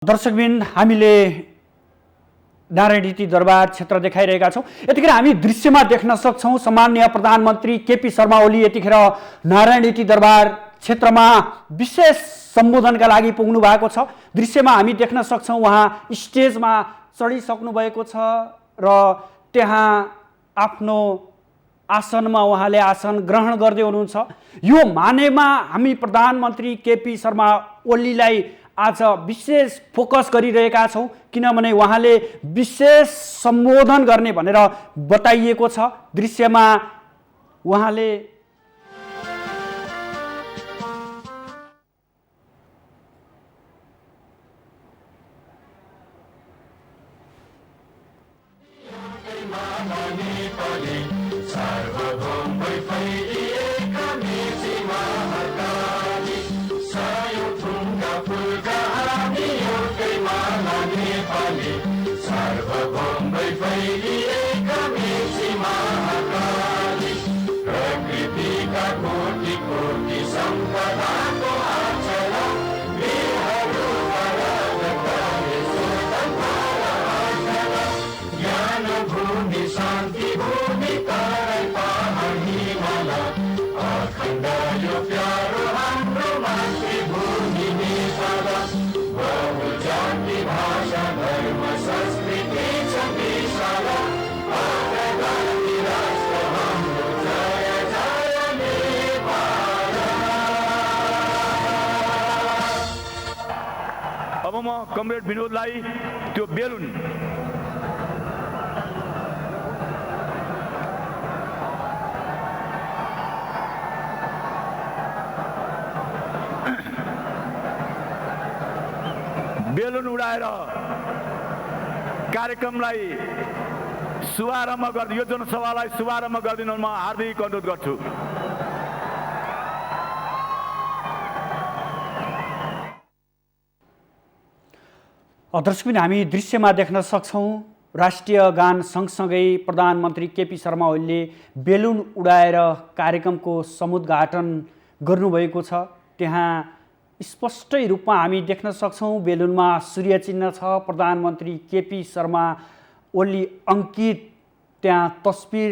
दर्शकबिन हामीले नारायणी दरबार क्षेत्र देखाइरहेका छौं। यतिखेर हामी दृश्यमा देख्न सक्छौं सम्माननीय प्रधानमन्त्री केपी शर्मा ओली यतिखेर नारायणी दरबार क्षेत्रमा विशेष सम्बोधनका लागि पुग्नु भएको छ। दृश्यमा हामी देख्न सक्छौं उहाँ स्टेजमा चढिसक्नु भएको छ र त्यहाँ आफ्नो आसनमा उहाँले आसन ग्रहण गर्दै हुनुहुन्छ। यो मानेमा हामी प्रधानमन्त्री केपी शर्मा ओलीलाई आज विशेष फोकस गरिरहेका छौं, किनभने उहाँले विशेष सम्बोधन गर्ने भनेर बताइएको छ। दृश्यमा उहाँले कमरेड विनोदलाई त्यो बेलुन उडाएर कार्यक्रमलाई शुभारम्भ गर्दै यो जनसभालाई शुभारम्भ गरिदिन म हार्दिक अनुरोध गर्छु। दर्शकबिन हामी दृश्यमा देख्न सक्छौं राष्ट्रिय गान सँगसँगै प्रधानमन्त्री केपी शर्मा ओलीले बेलुन उडाएर कार्यक्रमको समुद्घाटन गर्नुभएको छ। त्यहाँ स्पष्टै रूपमा हामी देख्न सक्छौं बेलुनमा सूर्य चिन्ह छ। प्रधानमन्त्री केपी शर्मा ओली अंकित त्यहाँ तस्बिर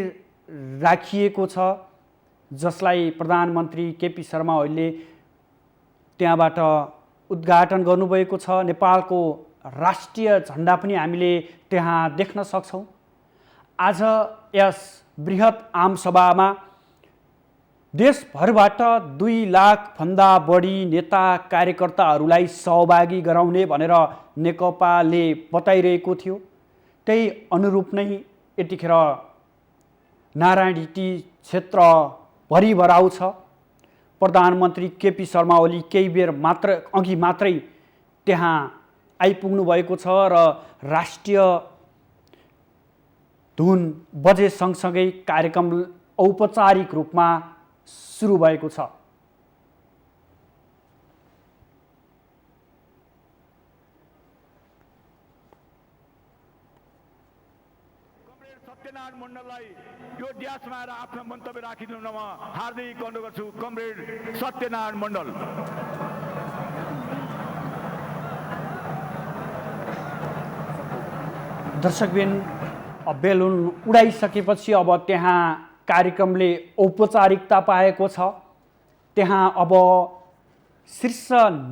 राखिएको छ, जसलाई प्रधानमन्त्री केपी शर्मा ओलीले त्यहाँबाट उद्घाटन गर्नुभएको छ। नेपालको राष्ट्रिय झण्डा पनि हामीले त्यहाँ देख्न सक्छौं। आज यस बृहत आमसभामा देशभरबाट 2 लाख भन्दा बढी नेता कार्यकर्ताहरूलाई सहभागी गराउने भनेर नेकपाले बताइरहेको थियो। त्यही अनुरूप नै यतिखेर नारायणी क्षेत्र भरिभराउ छ। प्रधानमन्त्री केपी शर्मा ओली केही बेर अघि मात्रै त्यहाँ आइपुग्नु भएको छ र राष्ट्रिय धुन बजे सँगसँगै कार्यक्रम औपचारिक रूपमा सुरु भएको छ। सत्यनारायण मण्डललाई यो ड्यासमा आएर आफ्नो मन्तव्य राखिदिनु म हार्दिक अनुरोध गर्छु। कमरेड सत्यनारायण मण्डल। दर्शकबिन बेलुन उडाइसकेपछि अब त्यहाँ कार्यक्रमले औपचारिकता पाएको छ। त्यहाँ अब शीर्ष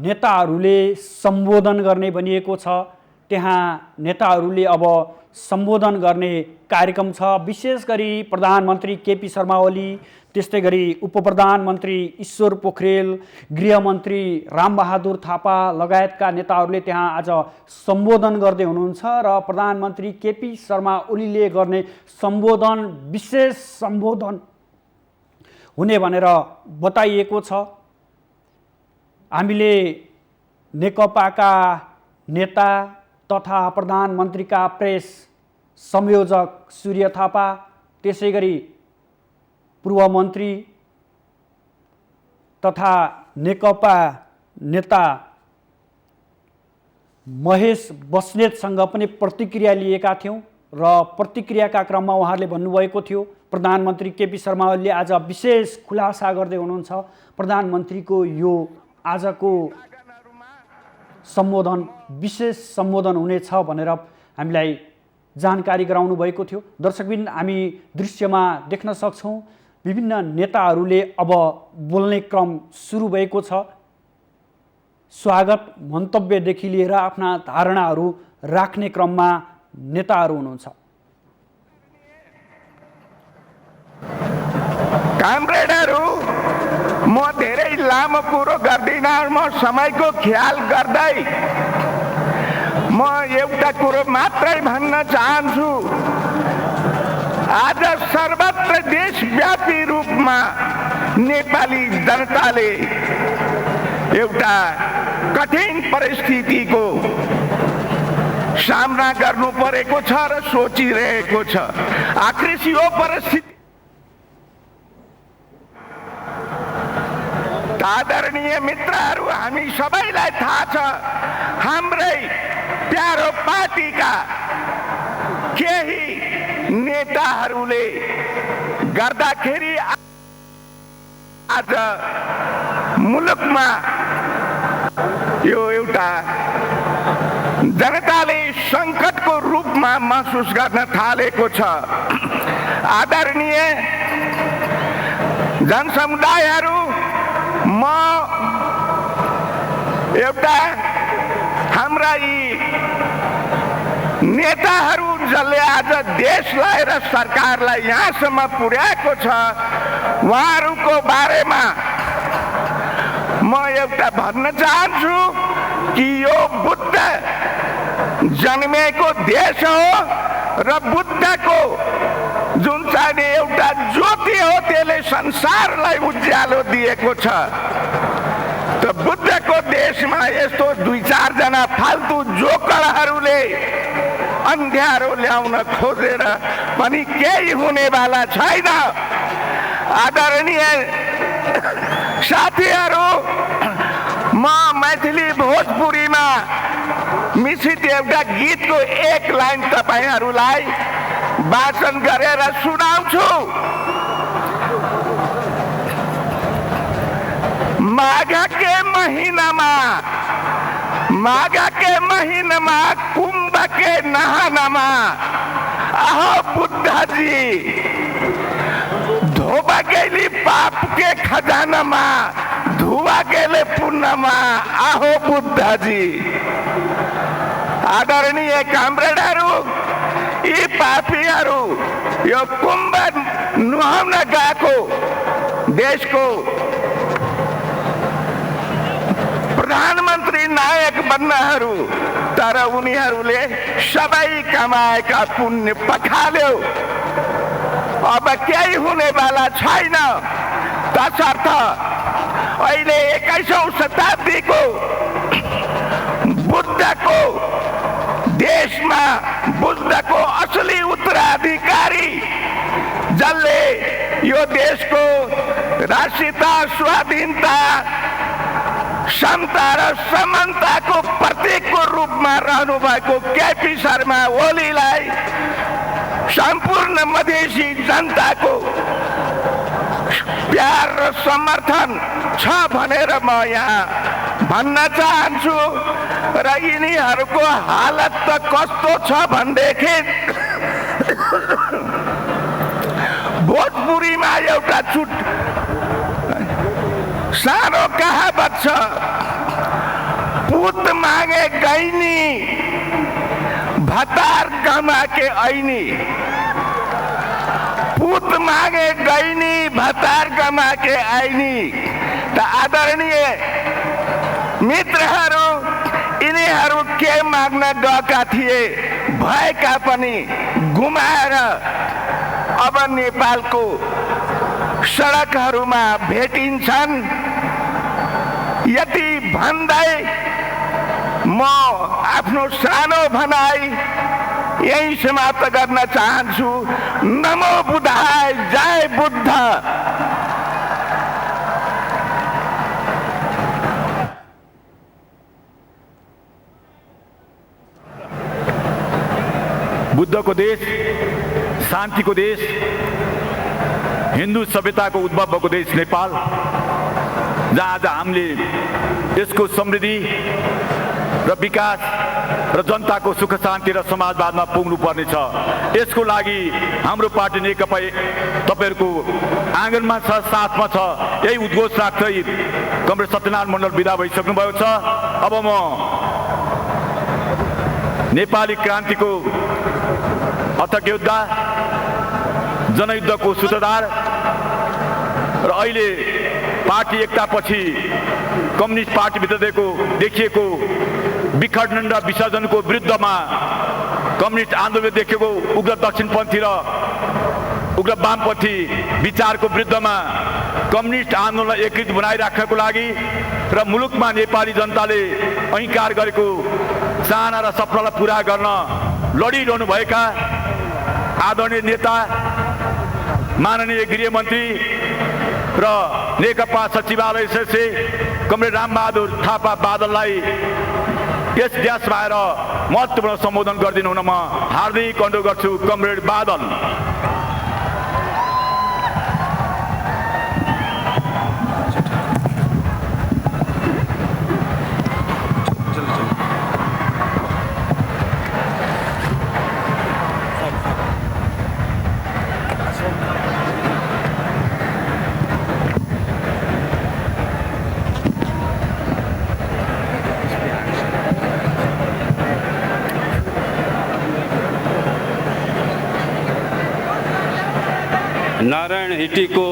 नेताहरूले सम्बोधन गर्ने भनिएको छ। त्यहाँ नेताहरूले अब सम्बोधन गर्ने कार्यक्रम छ। विशेष गरी प्रधानमन्त्री केपी शर्मा ओली, त्यस्तै गरी उपप्रधानमन्त्री ईश्वर पोखरेल, गृहमन्त्री रामबहादुर थापा लगायतका नेताहरूले त्यहाँ आज सम्बोधन गर्दै हुनुहुन्छ र प्रधानमन्त्री केपी शर्मा ओलीले गर्ने सम्बोधन विशेष सम्बोधन हुने भनेर बताइएको छ। हामीले नेकपाका नेता तथा प्रधानमन्त्रीका प्रेस संयोजक सूर्य थापा, त्यसै गरी पूर्व मन्त्री तथा नेकपा नेता महेश बस्नेतसँग पनि प्रतिक्रिया लिएका थियौं र प्रतिक्रियाका क्रममा उहाँहरूले भन्नुभएको थियो प्रधानमन्त्री केपी शर्मा ओलीले आज विशेष खुलासा गर्दै हुनुहुन्छ। प्रधानमन्त्रीको यो आजको सम्बोधन विशेष सम्बोधन हुनेछ भनेर हामीलाई जानकारी गराउनु भएको थियो। दर्शकबिन हामी दृश्यमा देख्न सक्छौँ विभिन्न नेताहरूले अब बोल्ने क्रम सुरु भएको छ। स्वागत मन्तव्यदेखि लिएर आफ्ना धारणाहरू राख्ने क्रममा नेताहरू हुनुहुन्छ। कामरेडहरू, म धेरै लामो कुरो गर्दिनँ। म समयको ख्याल गर्दै म एउटा कुरो मात्रै भन्न चाहन्छु। आज सर्वत्र देशव्यापी रूपमा नेपाली जनताले एउटा कठिन परिस्थितिको सामना गर्नु परेको छ र सोचिरहेको छ। आखिर यो परिस्थिति आदरणीय मित्रहरू, हामी सबैलाई थाहा छ हाम्रै प्यारो पार्टीका केही नेताहरूले गर्दाखेरि आज मुलुकमा यो एउटा जनताले सङ्कटको रूपमा महसुस गर्न थालेको छ। आदरणीय जनसमुदायहरू, म एउटा हाम्रा यी नेताहरू जसले आज देशलाई र सरकारलाई यहाँसम्म पुर्याएको छ उहाँहरूको बारेमा म एउटा भन्न चाहन्छु कि यो बुद्ध जन्मेको देश हो र बुद्धको जुन चाहिँ एउटा ज्योति हो त्यसले संसारलाई उज्यालो दिएको छ। त बुद्धको देशमा यस्तो 2-4 जना फाल्तु जोकरहरूले अन्ध्यारो ल्याउन खोजेर पनि केही हुनेवाला छैन। आदरणीय साथीहरू, म मैथिली भोजपुरीमा मिश्रित एउटा गीतको एक लाइन तपाईहरूलाई वाचन गरेर सुनाउँछु। माघ के महीनामा कुंभ के नहानमा आहो बुद्ध जी, धोबा गेली पाप के खजानामा, धुआ गेले पुण्यमा आहो बुद्ध जी। आदरणीय कामरेडहरू, यी पापीहरू यो कुम्भ नुहाउन गएको देशको प्रधानमन्त्री नायक बन्नहरू, तर उनीहरूले सबै कमाएका पुण्य पखाल्यो। अब केही हुनेवाला छैन। तसर्थ अहिले 21औं शताब्दीको बुद्धको देशमा बुद्धको असली उत्तराधिकारी जसले यो देशको राष्ट्रियता, स्वाधीनता, समता र समानताको प्रतीकको रूपमा रहनुभएको केपी शर्मा ओलीलाई सम्पूर्ण मधेसी जनताको प्यार र समर्थन छ भनेर म यहाँ भन्न चाहन्छु। र यिनीहरूको हालत त कस्तो छ भनेदेखि भोजपुरीमा एउटा सानो कहावत छ, पूत मागे गैनी भतार कमा के ऐनी। पूत मागे गैनी भतार कमा के ऐनी। त आदरणीय मित्रहरू, यिनीहरू के माग्न गएका थिए भएका पनि गुमाएर अब नेपालको सडकहरूमा भेटिन्छन्। यति भन्दै म आफ्नो सानो भनाइ यही समाप्त गर्न चाहन्छु। नमो बुद्धाय, जय बुद्ध। बुद्धको देश, शान्तिको देश, हिन्दू सभ्यताको उद्भव भएको देश नेपाल, जहाँ आज हामीले यसको समृद्धि र विकास र जनताको सुख शान्ति र समाजवादमा पुग्नुपर्नेछ। यसको लागि हाम्रो पार्टी नेकपा तपाईँहरूको आँगनमा छ, साथमा छ। यही उद्घोष राख्दै कमरेड सत्यनारायण मण्डल विदा भइसक्नु भएको छ। अब म नेपाली क्रान्तिको अथक योद्धा, जनयुद्धको सूत्रधार र अहिले पार्टी एकतापछि कम्युनिस्ट पार्टीभित्र देखिएको विखण्डन र विसर्जनको विरुद्धमा कम्युनिस्ट आन्दोलन देखिएको उग्र दक्षिणपन्थी र उग्र वामपन्थी विचारको विरुद्धमा कम्युनिस्ट आन्दोलन एकीकृत बनाइराख्नको लागि र मुलुकमा नेपाली जनताले अंगीकार गरेको चाहना र सपनालाई पूरा गर्न लडिरहनुभएका आदरणीय नेता माननीय गृहमन्त्री र नेकपा सचिवालय सदस्य कमरेड रामबहादुर थापा बादललाई यस देशमा आएर महत्त्वपूर्ण सम्बोधन गरिदिनु हुन म हार्दिक अनुरोध गर्छु। कमरेड बादल। नारायण हिटीको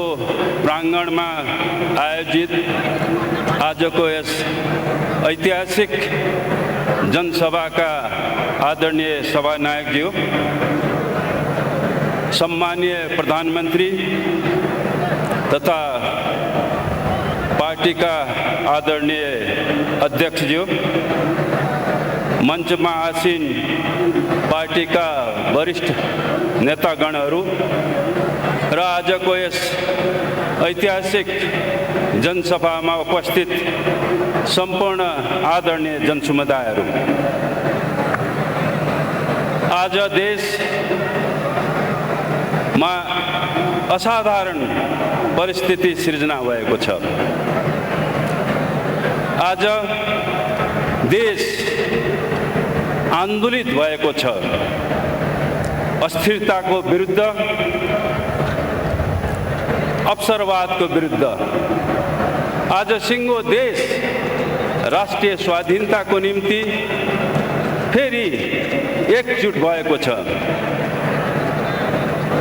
प्राङ्गणमा आयोजित आजको यस ऐतिहासिक जनसभाका आदरणीय सभानायकज्यू, सम्मानीय प्रधानमन्त्री तथा पार्टीका आदरणीय अध्यक्षज्यू, मञ्चमा आसीन पार्टीका वरिष्ठ नेतागणहरू र आजको यस ऐतिहासिक जनसभामा उपस्थित सम्पूर्ण आदरणीय जनसमुदायहरू, आज देशमा असाधारण परिस्थिति सिर्जना भएको छ। आज देश आन्दोलित भएको छ। अस्थिरताको विरुद्ध, अवसरवादको विरुद्ध। आज सिङ्गो देश राष्ट्रिय स्वाधीनताको निम्ति फेरि एकजुट भएको छ।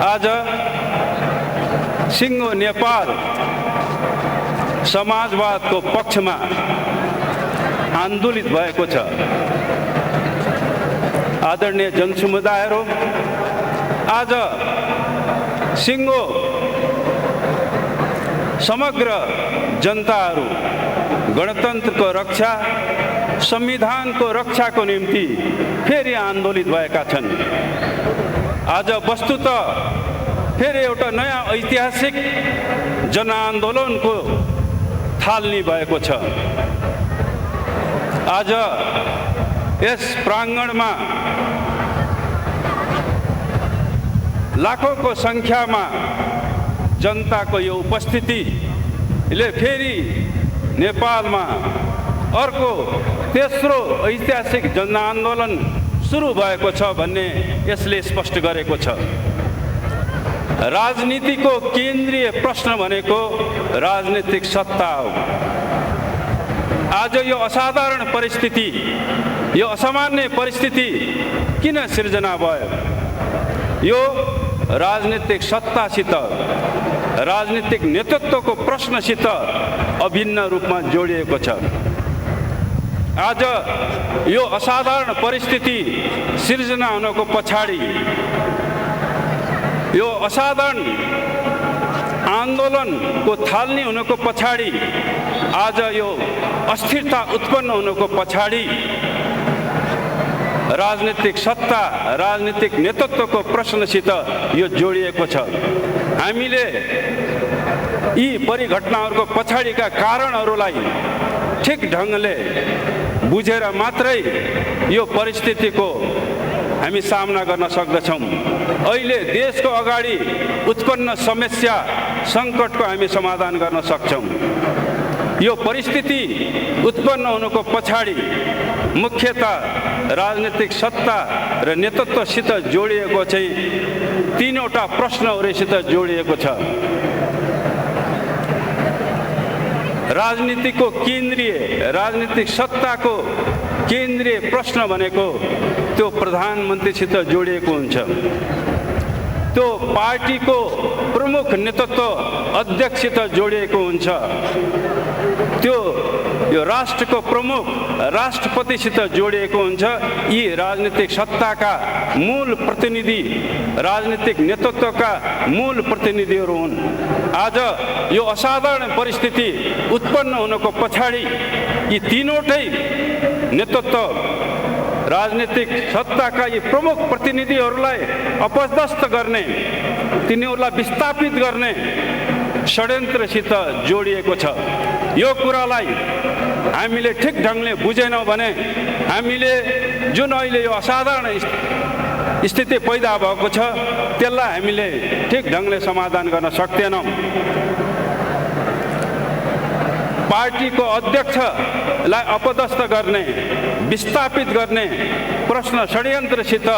आज सिङ्गो नेपाल समाजवादको पक्षमा आन्दोलित भएको छ। आदरणीय जनसमुदायहरू, आज सिङ्गो समग्र जनताहरू गणतन्त्रको रक्षा, संविधानको रक्षाको निम्ति फेरि आन्दोलित भएका छन्। आज वस्तुतः फेरि एउटा नयाँ ऐतिहासिक जनआन्दोलनको थालनी भएको छ। आज यस प्राङ्गणमा लाखौंको सङ्ख्यामा जनताको यो उपस्थितिले फेरि नेपालमा अर्को तेस्रो ऐतिहासिक जनआन्दोलन सुरु भएको छ भन्ने यसले स्पष्ट गरेको छ। राजनीतिको केन्द्रीय प्रश्न भनेको राजनीतिक सत्ता हो। आज यो असाधारण परिस्थिति, यो असामान्य परिस्थिति किन सिर्जना भयो? यो राजनीतिक सत्तासित, राजनीतिक नेतृत्वको प्रश्नसित अभिन्न रूपमा जोडिएको छ। आज यो असाधारण परिस्थिति सिर्जना हुनको पछाडि, यो असाधारण आन्दोलनको थालनी हुनको पछाडि, आज यो अस्थिरता उत्पन्न हुनको पछाडि राजनीतिक सत्ता, राजनीतिक नेतृत्वको प्रश्नसित यो जोडिएको छ। हामीले यी परिघटनाहरूको पछाडिका कारणहरूलाई ठिक ढङ्गले बुझेर मात्रै यो परिस्थितिको हामी सामना गर्न सक्दछौँ। अहिले देशको अगाडि उत्पन्न समस्या, सङ्कटको हामी समाधान गर्न सक्छौँ। यो परिस्थिति उत्पन्न हुनुको पछाडि मुख्यतः राजनीतिक सत्ता र नेतृत्वसित जोडिएको चाहिँ तीनवटा प्रश्नहरूसित जोडिएको छ। राजनीतिको राजनीतिक सत्ताको केन्द्रीय प्रश्न भनेको त्यो प्रधानमन्त्रीसित जोडिएको हुन्छ। त्यो पार्टीको प्रमुख नेतृत्व अध्यक्षसित जोडिएको हुन्छ। त्यो यो राष्ट्रको प्रमुख राष्ट्रपतिसित जोडिएको हुन्छ। यी राजनीतिक सत्ताका मूल प्रतिनिधि, राजनीतिक नेतृत्वका मूल प्रतिनिधिहरू हुन्। आज यो असाधारण परिस्थिति उत्पन्न हुनको पछाडि यी तीनवटै नेतृत्व, राजनीतिक सत्ताका यी प्रमुख प्रतिनिधिहरूलाई अपदस्थ गर्ने, तिनीहरूलाई विस्थापित गर्ने षड्यन्त्रसित जोडिएको छ। यो कुरालाई हामीले ठिक ढङ्गले बुझेनौँ भने हामीले जुन अहिले यो असाधारण स्थिति पैदा भएको छ त्यसलाई हामीले ठिक ढङ्गले समाधान गर्न सक्दैनौँ। पार्टीको अध्यक्षलाई अपदस्थ गर्ने, विस्थापित गर्ने प्रश्न षड्यन्त्रसित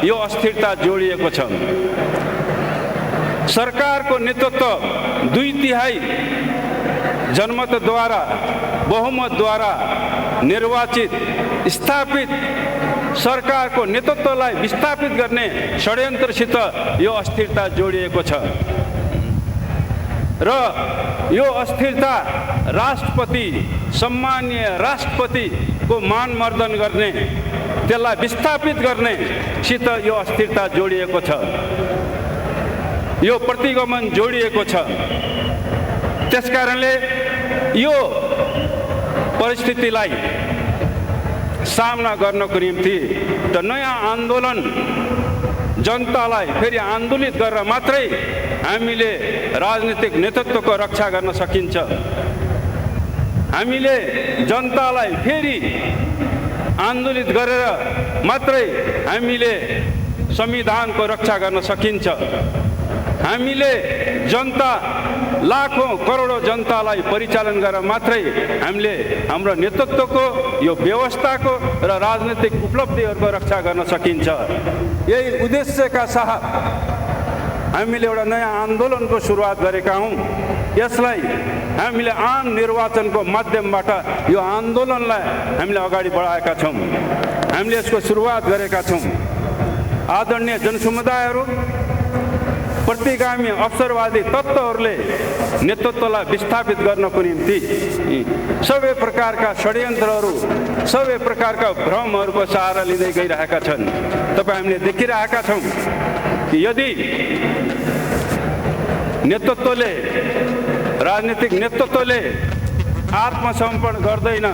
यो अस्थिरता जोडिएको छ। सरकारको नेतृत्व 2/3 जनमतद्वारा, बहुमतद्वारा निर्वाचित स्थापित सरकारको नेतृत्वलाई विस्थापित गर्ने षड्यन्त्रसित यो अस्थिरता जोडिएको छ। र यो अस्थिरता राष्ट्रपति, सम्मानीय राष्ट्रपतिको मानमर्दन गर्ने, त्यसलाई विस्थापित गर्ने सित यो अस्थिरता जोडिएको छ। यो प्रतिगमन जोडिएको छ। त्यसकारणले यो परिस्थितिलाई सामना गर्नको निम्ति एउटा नयाँ आन्दोलन, जनतालाई फेरि आन्दोलित गरेर मात्रै हामीले राजनीतिक नेतृत्वको रक्षा गर्न सकिन्छ। हामीले जनतालाई फेरि आन्दोलित गरेर मात्रै हामीले संविधानको रक्षा गर्न सकिन्छ। हामीले जनता, लाखौं करोडौं जनतालाई परिचालन गरेर मात्रै हामीले हाम्रो नेतृत्वको, यो व्यवस्थाको र राजनीतिक उपलब्धिहरूको रक्षा गर्न सकिन्छ। यही उद्देश्यका साथ हामीले एउटा नयाँ आन्दोलनको सुरुवात गरेका हौँ। यसलाई हामीले आम निर्वाचनको माध्यमबाट यो आन्दोलनलाई हामीले अगाडि बढाएका छौँ। हामीले यसको सुरुवात गरेका छौँ। आदरणीय जनसमुदायहरू, प्रतिगामी अवसरवादी तत्त्वहरूले नेतृत्वलाई विस्थापित गर्नको निम्ति सबै प्रकारका षड्यन्त्रहरू, सबै प्रकारका भ्रमहरूको सहारा लिँदै गइरहेका छन्। तपाईँ हामीले देखिरहेका छौँ कि यदि नेतृत्वले, राजनीतिक नेतृत्वले आत्मसमर्पण गर्दैन,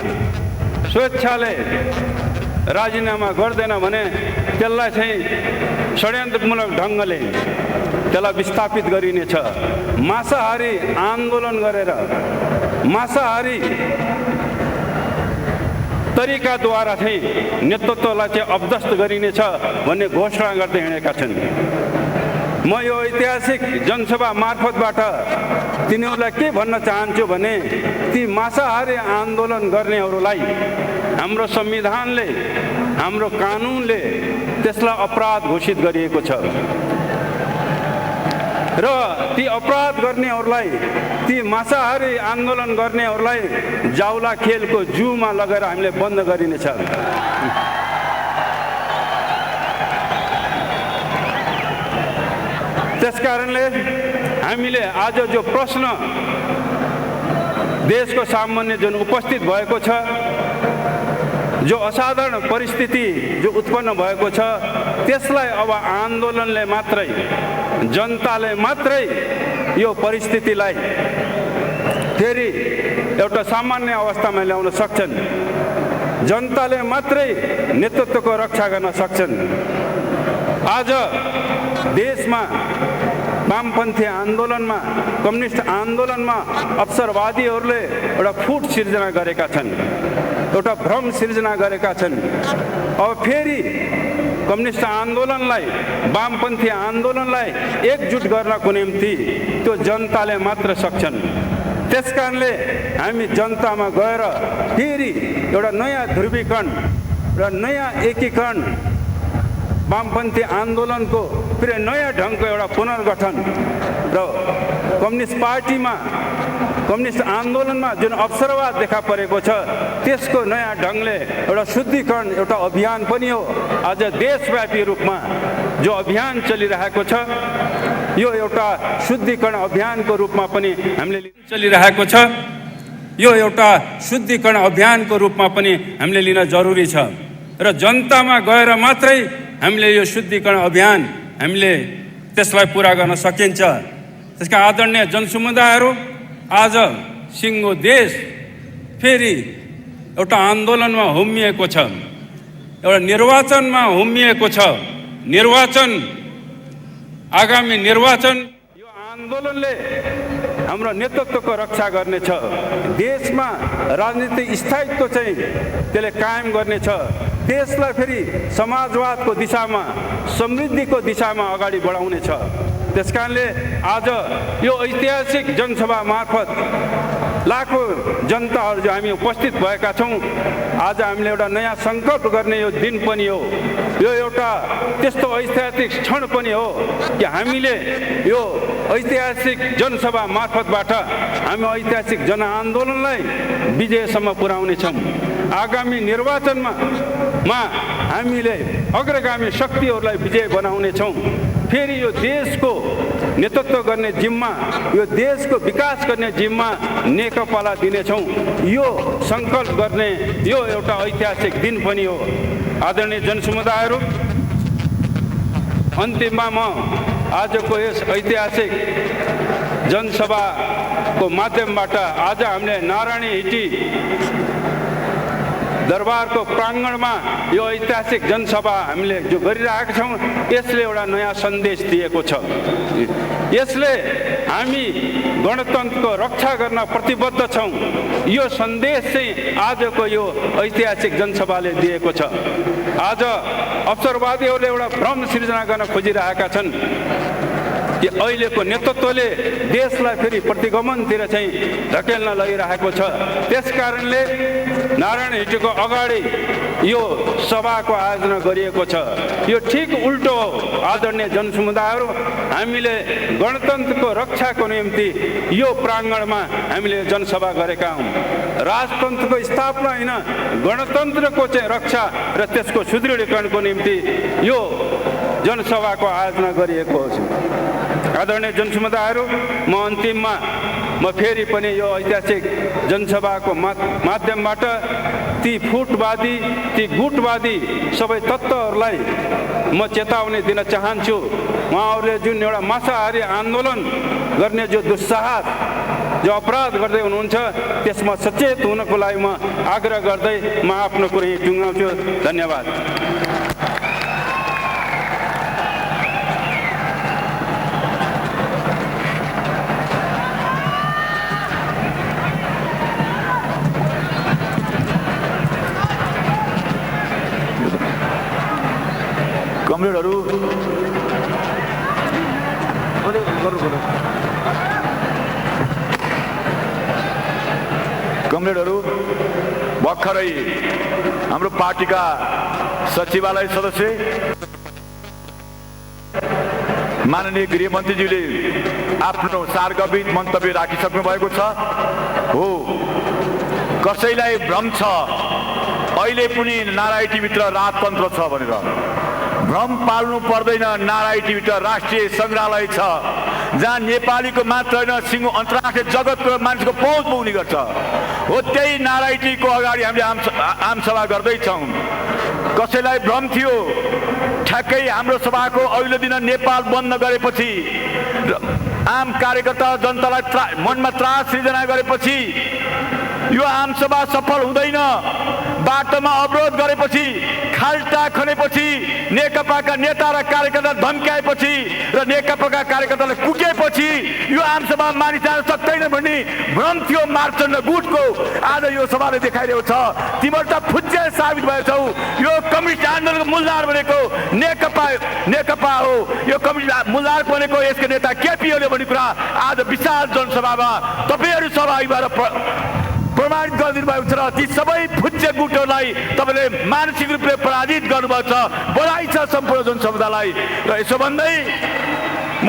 स्वेच्छाले राजीनामा गर्दैन भने त्यसलाई चाहिँ षड्यन्त्रमूलक ढङ्गले त्यसलाई विस्थापित गरिनेछ। मांसाहारी आन्दोलन गरेर, मांसाहारी तरिकाद्वारा चाहिँ नेतृत्वलाई चाहिँ अपदस्थ गरिनेछ भन्ने घोषणा गर्दै हिँडेका छन्। म यो ऐतिहासिक जनसभा मार्फतबाट तिनीहरूलाई के भन्न चाहन्छु भने ती मांसाहारी आन्दोलन गर्नेहरूलाई हाम्रो संविधानले, हाम्रो कानुनले त्यसलाई अपराध घोषित गरिएको छ। र ती अपराध गर्नेहरूलाई, ती मांसाहारी आन्दोलन गर्नेहरूलाई जाउला खेलको जूमा लगेर हामीले बन्द गरिनेछ। त्यसकारणले हामीले आज जो प्रश्न देशको सामान्य जुन उपस्थित भएको छ, जो असाधारण परिस्थिति जो उत्पन्न भएको छ, त्यसलाई अब आन्दोलनले मात्रै, जनताले मात्रै यो परिस्थितिलाई फेरि एउटा सामान्य अवस्थामा ल्याउन सक्छन्। जनताले मात्रै नेतृत्वको रक्षा गर्न सक्छन्। आज देशमा वामपन्थी आन्दोलनमा, कम्युनिस्ट आन्दोलनमा अवसरवादीहरूले एउटा फुट सिर्जना गरेका छन्, एउटा भ्रम सिर्जना गरेका छन्। अब फेरि कम्युनिस्ट आन्दोलनलाई, वामपन्थी आन्दोलनलाई एकजुट गर्नको निम्ति त्यो जनताले मात्र सक्छन्। त्यसकारणले हामी जनतामा गएर फेरि एउटा नयाँ ध्रुवीकरण, र नयाँ एकीकरण वामपन्थी आन्दोलनको फेरि नयाँ ढङ्गको एउटा पुनर्गठन र कम्युनिस्ट पार्टीमा कम्युनिस्ट आन्दोलनमा जुन अवसरवाद देखा परेको छ त्यसको नयाँ ढङ्गले एउटा शुद्धिकरण एउटा अभियान पनि हो। आज देशव्यापी रूपमा जो अभियान चलिरहेको छ यो एउटा शुद्धिकरण अभियानको रूपमा पनि हामीले चलिरहेको छ। यो एउटा शुद्धिकरण अभियानको रूपमा पनि हामीले लिन जरुरी छ र जनतामा गएर मात्रै हामीले यो शुद्धिकरण अभियान हामीले त्यसलाई पुरा गर्न सकिन्छ। त्यसका आदरणीय जनसमुदायहरू, आज सिङ्गो देश फेरि एउटा आन्दोलनमा होमिएको छ, एउटा निर्वाचनमा होमिएको छ। आगामी निर्वाचन यो आन्दोलनले हाम्रो नेतृत्वको रक्षा गर्नेछ। देशमा राजनीतिक स्थायित्व चाहिँ त्यसले कायम गर्नेछ। देशलाई फेरि समाजवादको दिशामा, समृद्धिको दिशामा अगाडि बढाउनेछ। त्यसकारणले आज यो ऐतिहासिक जनसभा मार्फत लाखौँ जनताहरू जो हामी उपस्थित भएका छौँ, आज हामीले एउटा नयाँ सङ्कल्प गर्ने यो दिन पनि हो। यो एउटा त्यस्तो ऐतिहासिक क्षण पनि हो कि हामीले यो ऐतिहासिक जनसभा मार्फतबाट हामी ऐतिहासिक जनआन्दोलनलाई विजयसम्म पुर्याउनेछौँ। आगामी निर्वाचनमा हामीले अग्रगामी शक्तिहरूलाई विजय बनाउनेछौँ। फेरि यो देशको नेतृत्व गर्ने जिम्मा, यो देशको विकास गर्ने जिम्मा नेकपालाई दिनेछौँ। यो सङ्कल्प गर्ने यो एउटा ऐतिहासिक दिन पनि हो। आदरणीय जनसमुदायहरू, अन्तिममा म आजको यस ऐतिहासिक जनसभाको माध्यमबाट आज हामीले नारायणी हिटी दरबारको प्राङ्गणमा यो ऐतिहासिक जनसभा हामीले जो गरिरहेका छौँ, यसले एउटा नयाँ सन्देश दिएको छ। यसले हामी गणतन्त्रको रक्षा गर्न प्रतिबद्ध छौँ। यो सन्देश चाहिँ आजको यो ऐतिहासिक जनसभाले दिएको छ। आज अवसरवादीहरूले एउटा भ्रम सिर्जना गर्न खोजिरहेका छन् कि अहिलेको नेतृत्वले देशलाई फेरि प्रतिगमनतिर चाहिँ धकेल्न लगिरहेको छ। त्यसकारणले नारायण हिटीको अगाडि यो सभाको आयोजना गरिएको छ। यो ठिक उल्टो हो। आदरणीय जनसमुदायहरू, हामीले गणतन्त्रको रक्षाको निम्ति यो प्राङ्गणमा हामीले जनसभा गरेका हौँ। राजतन्त्रको स्थापना होइन, गणतन्त्रको चाहिँ रक्षा र त्यसको सुदृढीकरणको निम्ति यो जनसभाको आयोजना गरिएको छ। आदरणीय जनसमुदायहरू, म अन्तिममा फेरि पनि यो ऐतिहासिक जनसभाको माध्यमबाट ती फुटवादी, ती गुटवादी सबै तत्त्वहरूलाई म चेतावनी दिन चाहन्छु। उहाँहरूले जुन एउटा मांसाहारी आन्दोलन गर्ने जो दुस्साहस, जो अपराध गर्दै हुनुहुन्छ, त्यसमा सचेत हुनको लागि म आग्रह गर्दै म आफ्नो कुरो यहीँ टुङ्गाउँछु। धन्यवाद। कमरेडहरू, भर्खरै हाम्रो पार्टीका सचिवालय सदस्य माननीय गृहमन्त्रीज्यूले आफ्नो सार्वजनिक मन्तव्य राखिसक्नु भएको छ। हो, कसैलाई भ्रम छ अहिले पनि नारायणहीटीभित्र राजतन्त्र छ भनेर भ्रम पाल्नु पर्दैन। नारायणहीटीभित्र राष्ट्रिय सङ्ग्रहालय छ, जहाँ नेपालीको मात्र होइन सिङ्गो अन्तर्राष्ट्रिय जगतको मान्छेको पहुँच पुग्ने गर्छ। हो, त्यही नारायणहीटीको अगाडि हामीले आमसभा गर्दैछौँ। कसैलाई भ्रम थियो ठ्याक्कै हाम्रो सभाको अघिल्लो दिन नेपाल बन्द गरेपछि, आम कार्यकर्ता जनतालाई मनमा त्रास सृजना गरेपछि यो आमसभा सफल हुँदैन, बाटोमा अवरोध गरेपछि, खाल्टा खनेपछि, नेकपाका नेता र कार्यकर्ता धम्क्याएपछि र नेकपाका कार्यकर्तालाई कुटेपछि यो आमसभा मानिस जान सक्दैन भन्ने भ्रम थियो मार्चण्ड गुटको। आज यो सभाले देखाइरहेको छ तिमीहरू त फुच्चे साबित भएछौ। यो कम्युनिस्ट आन्दोलनको मूलधार भनेको नेकपा हो। यो कम्युनिस्ट मूलधार भनेको यसको नेता केपी ओली भन्ने कुरा आज विशाल जनसभामा तपाईँहरू सहभागी भएर प्रमाणित गरिदिनु भएको छ र ती सबै फुच्चे गुटहरूलाई तपाईँले मानसिक रूपले पराजित गर्नुभएको छ। बधाई छ सम्पूर्ण जनसमुदायलाई। र यसो भन्दै म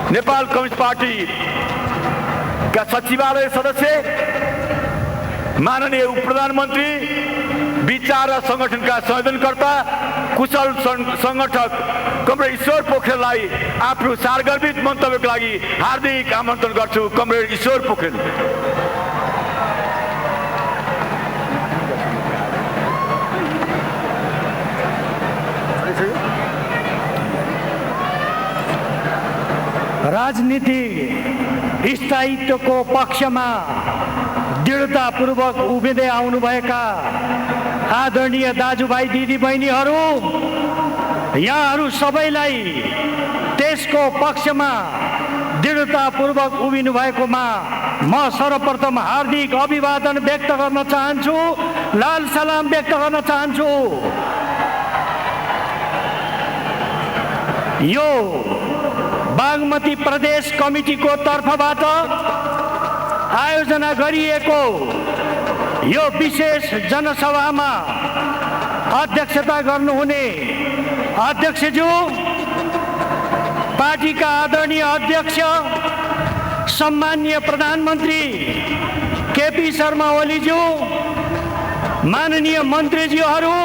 नेपाल कम्युनिस्ट पार्टीका सचिवालय सदस्य माननीय उप प्रधानमन्त्री विचार र सङ्गठनका संयोजनकर्ता कुशल सङ्गठक कमरेड ईश्वर पोखरेललाई आफ्नो सार्वजनिक मन्तव्यको लागि हार्दिक आमन्त्रण गर्छु। कमरेड ईश्वर पोखरेल। राजनीतिक स्थायित्वको पक्षमा दृढतापूर्वक उभिँदै आउनुभएका आदरणीय दाजुभाइ दिदीबहिनीहरू, यहाँहरू सबैलाई त्यसको पक्षमा दृढतापूर्वक उभिनु भएकोमा म सर्वप्रथम हार्दिक अभिवादन व्यक्त गर्न चाहन्छु, लाल सलाम व्यक्त गर्न चाहन्छु। यो बागमती प्रदेश कमिटीको तर्फबाट आयोजना गरिएको यो विशेष जनसभामा अध्यक्षता गर्नुहुने अध्यक्षज्यू, पार्टीका आदरणीय अध्यक्ष सम्माननीय प्रधानमन्त्री केपी शर्मा ओलीज्यू, माननीय मन्त्रीज्यूहरू,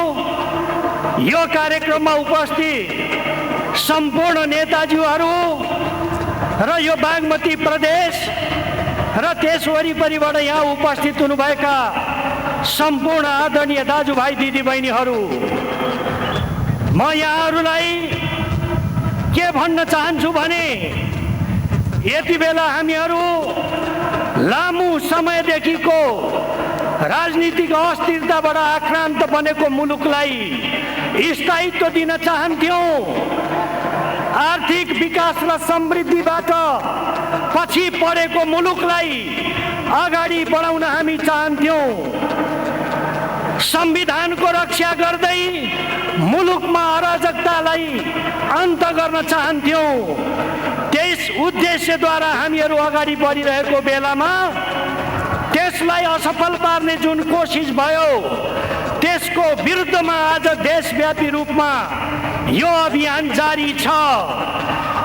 यो कार्यक्रममा उपस्थित सम्पूर्ण नेताज्यूहरू र यो बागमती प्रदेश र त्यस वरिपरिबाट यहाँ उपस्थित हुनुभएका सम्पूर्ण आदरणीय दाजुभाइ दिदीबहिनीहरू, म यहाँहरूलाई के भन्न चाहन्छु भने यति बेला हामीहरू लामो समयदेखिको राजनीतिक अस्थिरताबाट आक्रान्त बनेको मुलुकलाई स्थायित्व दिन चाहन्थ्यौँ। आर्थिक विकास र समृद्धिबाट पछि परेको मुलुकलाई अगाडि बढाउन हामी चाहन्थ्यौँ। संविधानको रक्षा गर्दै मुलुकमा अराजकतालाई अन्त गर्न चाहन्थ्यौँ। त्यस उद्देश्यद्वारा हामीहरू अगाडि बढिरहेको बेलामा त्यसलाई असफल पार्ने जुन कोसिस भयो, त्यसको विरुद्धमा आज देशव्यापी रूपमा यो अभियान जारी छ।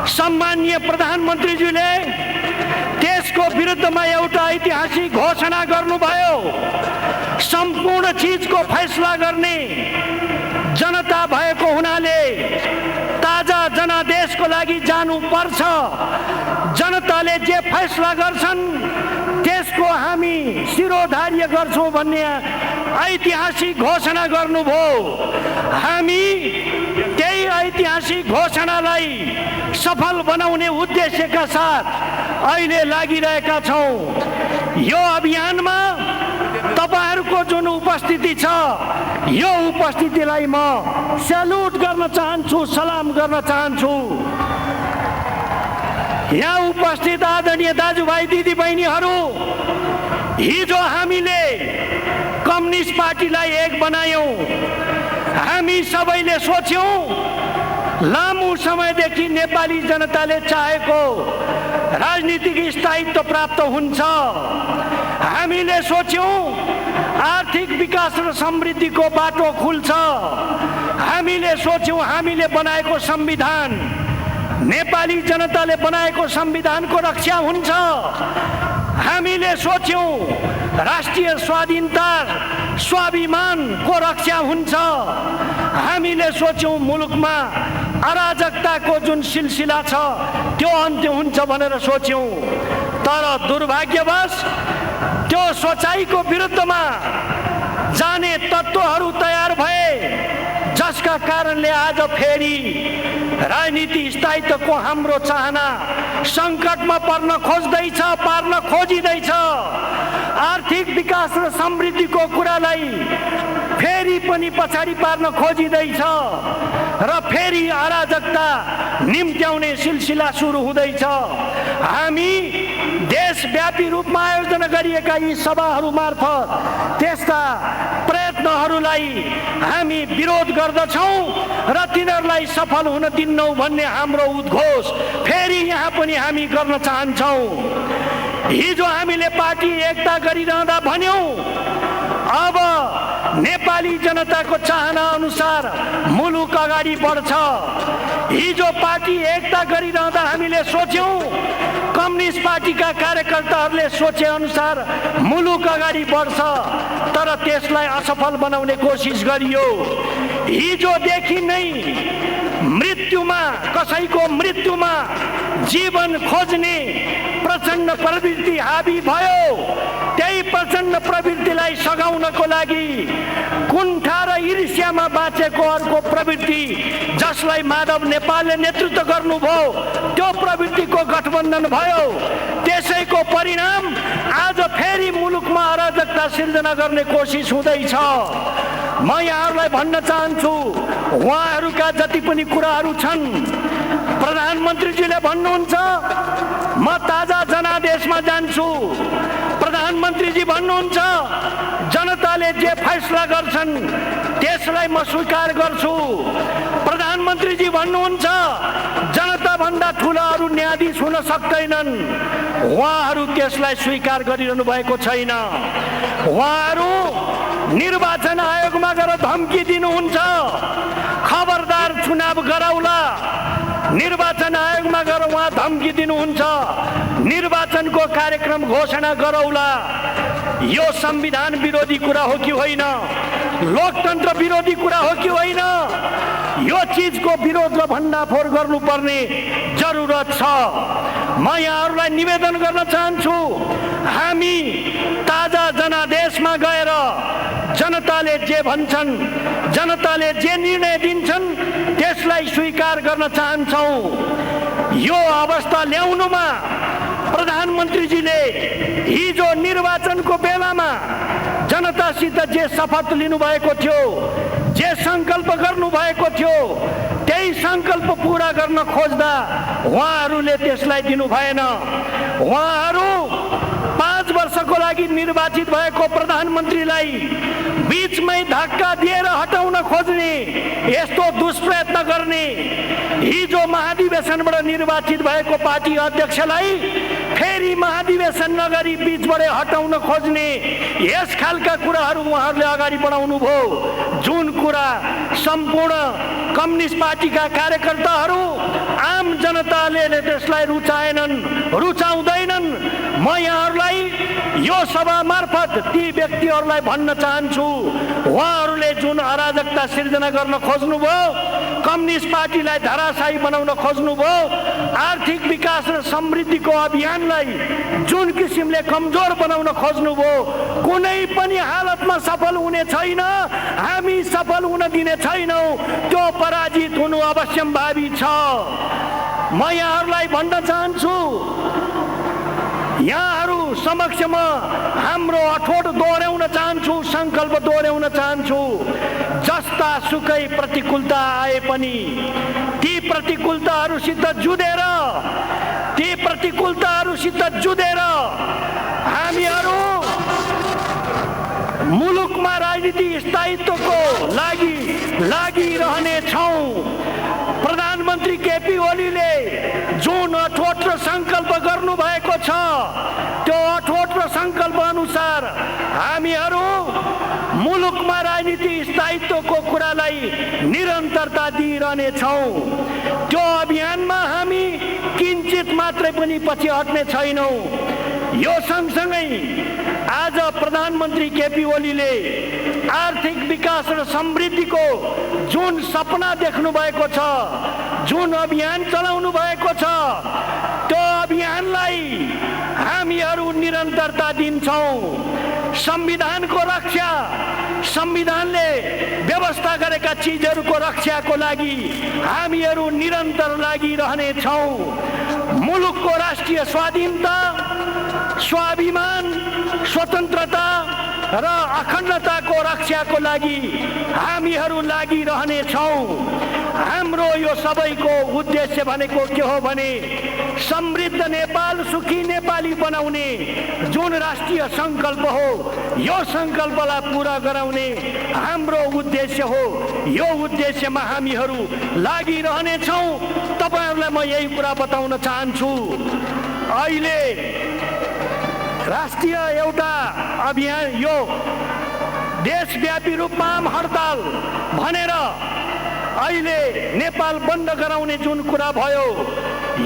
सम्माननीय प्रधानमन्त्रीज्यूले त्यसको विरुद्धमा एउटा ऐतिहासिक घोषणा गर्नुभयो। सम्पूर्ण चिजको फैसला गर्ने जनता भएको हुनाले ताजा जनादेशको लागि जानुपर्छ। जनताले जे फैसला गर्छन् त्यसको हामी शिरोधार्य गर्छौँ भन्ने ऐतिहासिक घोषणा गर्नुभयो। हामी त्यही ऐतिहासिक घोषणालाई सफल बनाउने उद्देश्यका साथ अहिले लागिरहेका छौँ। यो अभियानमा तपाईहरूको जुन उपस्थिति छ, यो उपस्थितिलाई म स्यालुट गर्न चाहन्छु, सलाम गर्न चाहन्छु। यहाँ उपस्थित आदरणीय दाजुभाइ दिदीबहिनीहरू, हिजो हामीले कम्युनिस्ट पार्टीलाई एक बनायौँ। हामी सबैले सोच्यौँ लामो समयदेखि नेपाली जनताले चाहेको राजनीतिक स्थायित्व प्राप्त हुन्छ। हामीले सोच्यौँ आर्थिक विकास र समृद्धिको बाटो खुल्छ। हामीले सोच्यौँ हामीले बनाएको संविधान, नेपाली जनताले बनाएको संविधानको रक्षा हुन्छ। हामीले सोच्यौँ राष्ट्रिय स्वाधीनता स्वाभिमानको रक्षा हुन्छ। हामीले सोच्यौँ मुलुकमा अराजकताको जुन सिलसिला छ त्यो अन्त्य हुन्छ भनेर सोच्यौँ। तर दुर्भाग्यवश त्यो सोचाइको विरुद्धमा जाने तत्त्वहरू तयार भए, जसका कारणले आज फेरि राजनीति स्थायित्वको हाम्रो चाहना सङ्कटमा पार्न खोजिँदैछ। आर्थिक विकास र समृद्धिको कुरालाई फेरि पनि पछाडि पार्न खोजिँदैछ र फेरि अराजकता निम्त्याउने सिलसिला सुरु हुँदैछ। हामी देशव्यापी रूपमा आयोजना गरिएका यी सभाहरू मार्फत त्यस्ता प्रयत्नहरूलाई हामी विरोध गर्दछौँ र तिनीहरूलाई सफल हुन दिन्नौँ भन्ने हाम्रो उद्घोष फेरि यहाँ पनि हामी गर्न चाहन्छौँ। हिजो हामीले पार्टी एकता गरिरहँदा भन्यौं अब नेपाली जनताको चाहना अनुसार मुलुक अगाडि बढ्छ। हिजो पार्टी एकता गरिरहँदा हामीले सोच्यौं कम्युनिस्ट पार्टीका कार्यकर्ताहरूले सोचे अनुसार मुलुक अगाडि बढ्छ, तर त्यसलाई असफल बनाउने कोसिस गरियो। हिजोदेखि नै मृत्युमा कसैको मृत्युमा जीवन खोज्ने प्रचण्ड प्रवृत्ति हावी भयो। त्यही प्रचण्ड प्रवृत्तिलाई सघाउनको लागि कुण्ठा र ईर्ष्यामा बाँचेको अर्को प्रवृत्ति जसलाई माधव नेपालले नेतृत्व गर्नुभयो त्यो प्रवृत्तिको गठबन्धन भयो। त्यसैको परिणाम आज फेरि मुलुकमा अराजकता सिर्जना गर्ने कोसिस हुँदैछ। म यहाँहरूलाई भन्न चाहन्छु उहाँहरूका जति पनि कुराहरू छन् प्रधानमन्त्रीजीले भन्नुहुन्छ म ताजा जनादेशमा जान्छु। प्रधानमन्त्रीजी भन्नुहुन्छ जनताले जे फैसला गर्छन् त्यसलाई म स्वीकार गर्छु। प्रधानमन्त्रीजी भन्नुहुन्छ जनताभन्दा ठुलाहरू न्यायाधीश हुन सक्दैनन्। उहाँहरू त्यसलाई स्वीकार गरिरहनु भएको छैन। उहाँहरू निर्वाचन आयोगमा गएर धम्की दिनुहुन्छ खबरदार चुनाव गराउला। निर्वाचन आयोगमा गएर उहाँ धम्की दिनुहुन्छ निर्वाचनको कार्यक्रम घोषणा गरौला। यो संविधान विरोधी कुरा हो कि होइन? लोकतन्त्र विरोधी कुरा हो कि होइन? यो चिजको विरोध र भण्डाफोर गर्नुपर्ने जरुरत छ। म यहाँहरूलाई निवेदन गर्न चाहन्छु हामी ताजा जनादेशमा गएर जनताले जे भन्छन् जनताले जे निर्णय दिन्छन् त्यसलाई स्वीकार गर्न चाहन्छौँ। यो अवस्था ल्याउनुमा प्रधानमन्त्रीजीले हिजो निर्वाचनको बेलामा जनतासित जे शपथ लिनुभएको थियो जे सङ्कल्प गर्नुभएको थियो त्यही सङ्कल्प पुरा गर्न खोज्दा उहाँहरूले त्यसलाई दिनु भएन। उहाँहरू 5 वर्षको लागि निर्वाचित भएको प्रधानमन्त्रीलाई बीचमै धक्का दिएर हटाउन खोज्ने यस्तो दुष्प्रयत्न गर्ने हिजो महाधिवेशनबाट निर्वाचित भएको पार्टी अध्यक्षलाई फेरि महाधिवेशन नगरी बीचबाट हटाउन खोज्ने यस खालका कुराहरू उहाँहरूले अगाडि बढाउनु भयो। जुन कुरा सम्पूर्ण कम्युनिस्ट पार्टीका कार्यकर्ताहरू आम जनताले त्यसलाई रुचाएनन् रुचाउँदैनन्। म यहाँहरूलाई यो सभा मार्फत ती व्यक्तिहरूलाई भन्न चाहन्छु उहाँहरूले जुन अराजकता सिर्जना गर्न खोज्नुभयो कम्युनिस्ट पार्टीलाई धराशायी बनाउन खोज्नुभयो आर्थिक विकास र समृद्धिको अभियानलाई जुन किसिमले कमजोर बनाउन खोज्नुभयो कुनै पनि हालतमा सफल हुने छैन। हामी सफल हुन दिने छैनौँ। त्यो पराजित हुनु अवश्यम्भावी छ। म यहाँहरूलाई भन्न चाहन्छु यहाँहरू समक्षमा हाम्रो अठोट दोहोऱ्याउन चाहन्छु सङ्कल्प दोहोऱ्याउन चाहन्छु। जस्ता सुकै प्रतिकूलता आए पनि ती प्रतिकूलताहरूसित जुधेर हामीहरू मुलुकमा राजनीति स्थायित्वको लागिरहने छौँ। प्रधानमन्त्री केपी ओलीले जुन अठोट र सङ्कल्प गर्नुभएको छ त्यो अठोट र सङ्कल्प अनुसार हामीहरू मुलुकमा राजनीति स्थायित्वको कुरालाई निरन्तरता दिइरहने छौँ। त्यो अभियानमा हामी किञ्चित मात्रै पनि पछि हट्ने छैनौँ। यो सँगसँगै आज प्रधानमन्त्री केपी ओलीले आर्थिक विकास र समृद्धिको जुन सपना देख्नु भएको छ जुन अभियान चलाउनु भएको छ त्यो अभियानलाई हामीहरू निरन्तरता दिन्छौँ। संविधानको रक्षा संविधानले व्यवस्था गरेका चिजहरूको रक्षाको लागि हामीहरू निरन्तर लागिरहनेछौँ। मुलुकको राष्ट्रिय स्वाधीनता स्वाभिमान स्वतन्त्रता र अखण्डताको रक्षाको लागि हामीहरू लागिरहनेछौँ। हाम्रो यो सबैको उद्देश्य भनेको के हो भने समृद्ध नेपाल सुखी नेपाली बनाउने जुन राष्ट्रिय सङ्कल्प हो यो सङ्कल्पलाई पुरा गराउने हाम्रो उद्देश्य हो। यो उद्देश्यमा हामीहरू लागिरहनेछौँ। तपाईँहरूलाई म यही कुरा बताउन चाहन्छु। अहिले राष्ट्रिय एउटा अभियान यो देशव्यापी रूपमा आम हडताल भनेर अहिले नेपाल बन्द गराउने जुन कुरा भयो,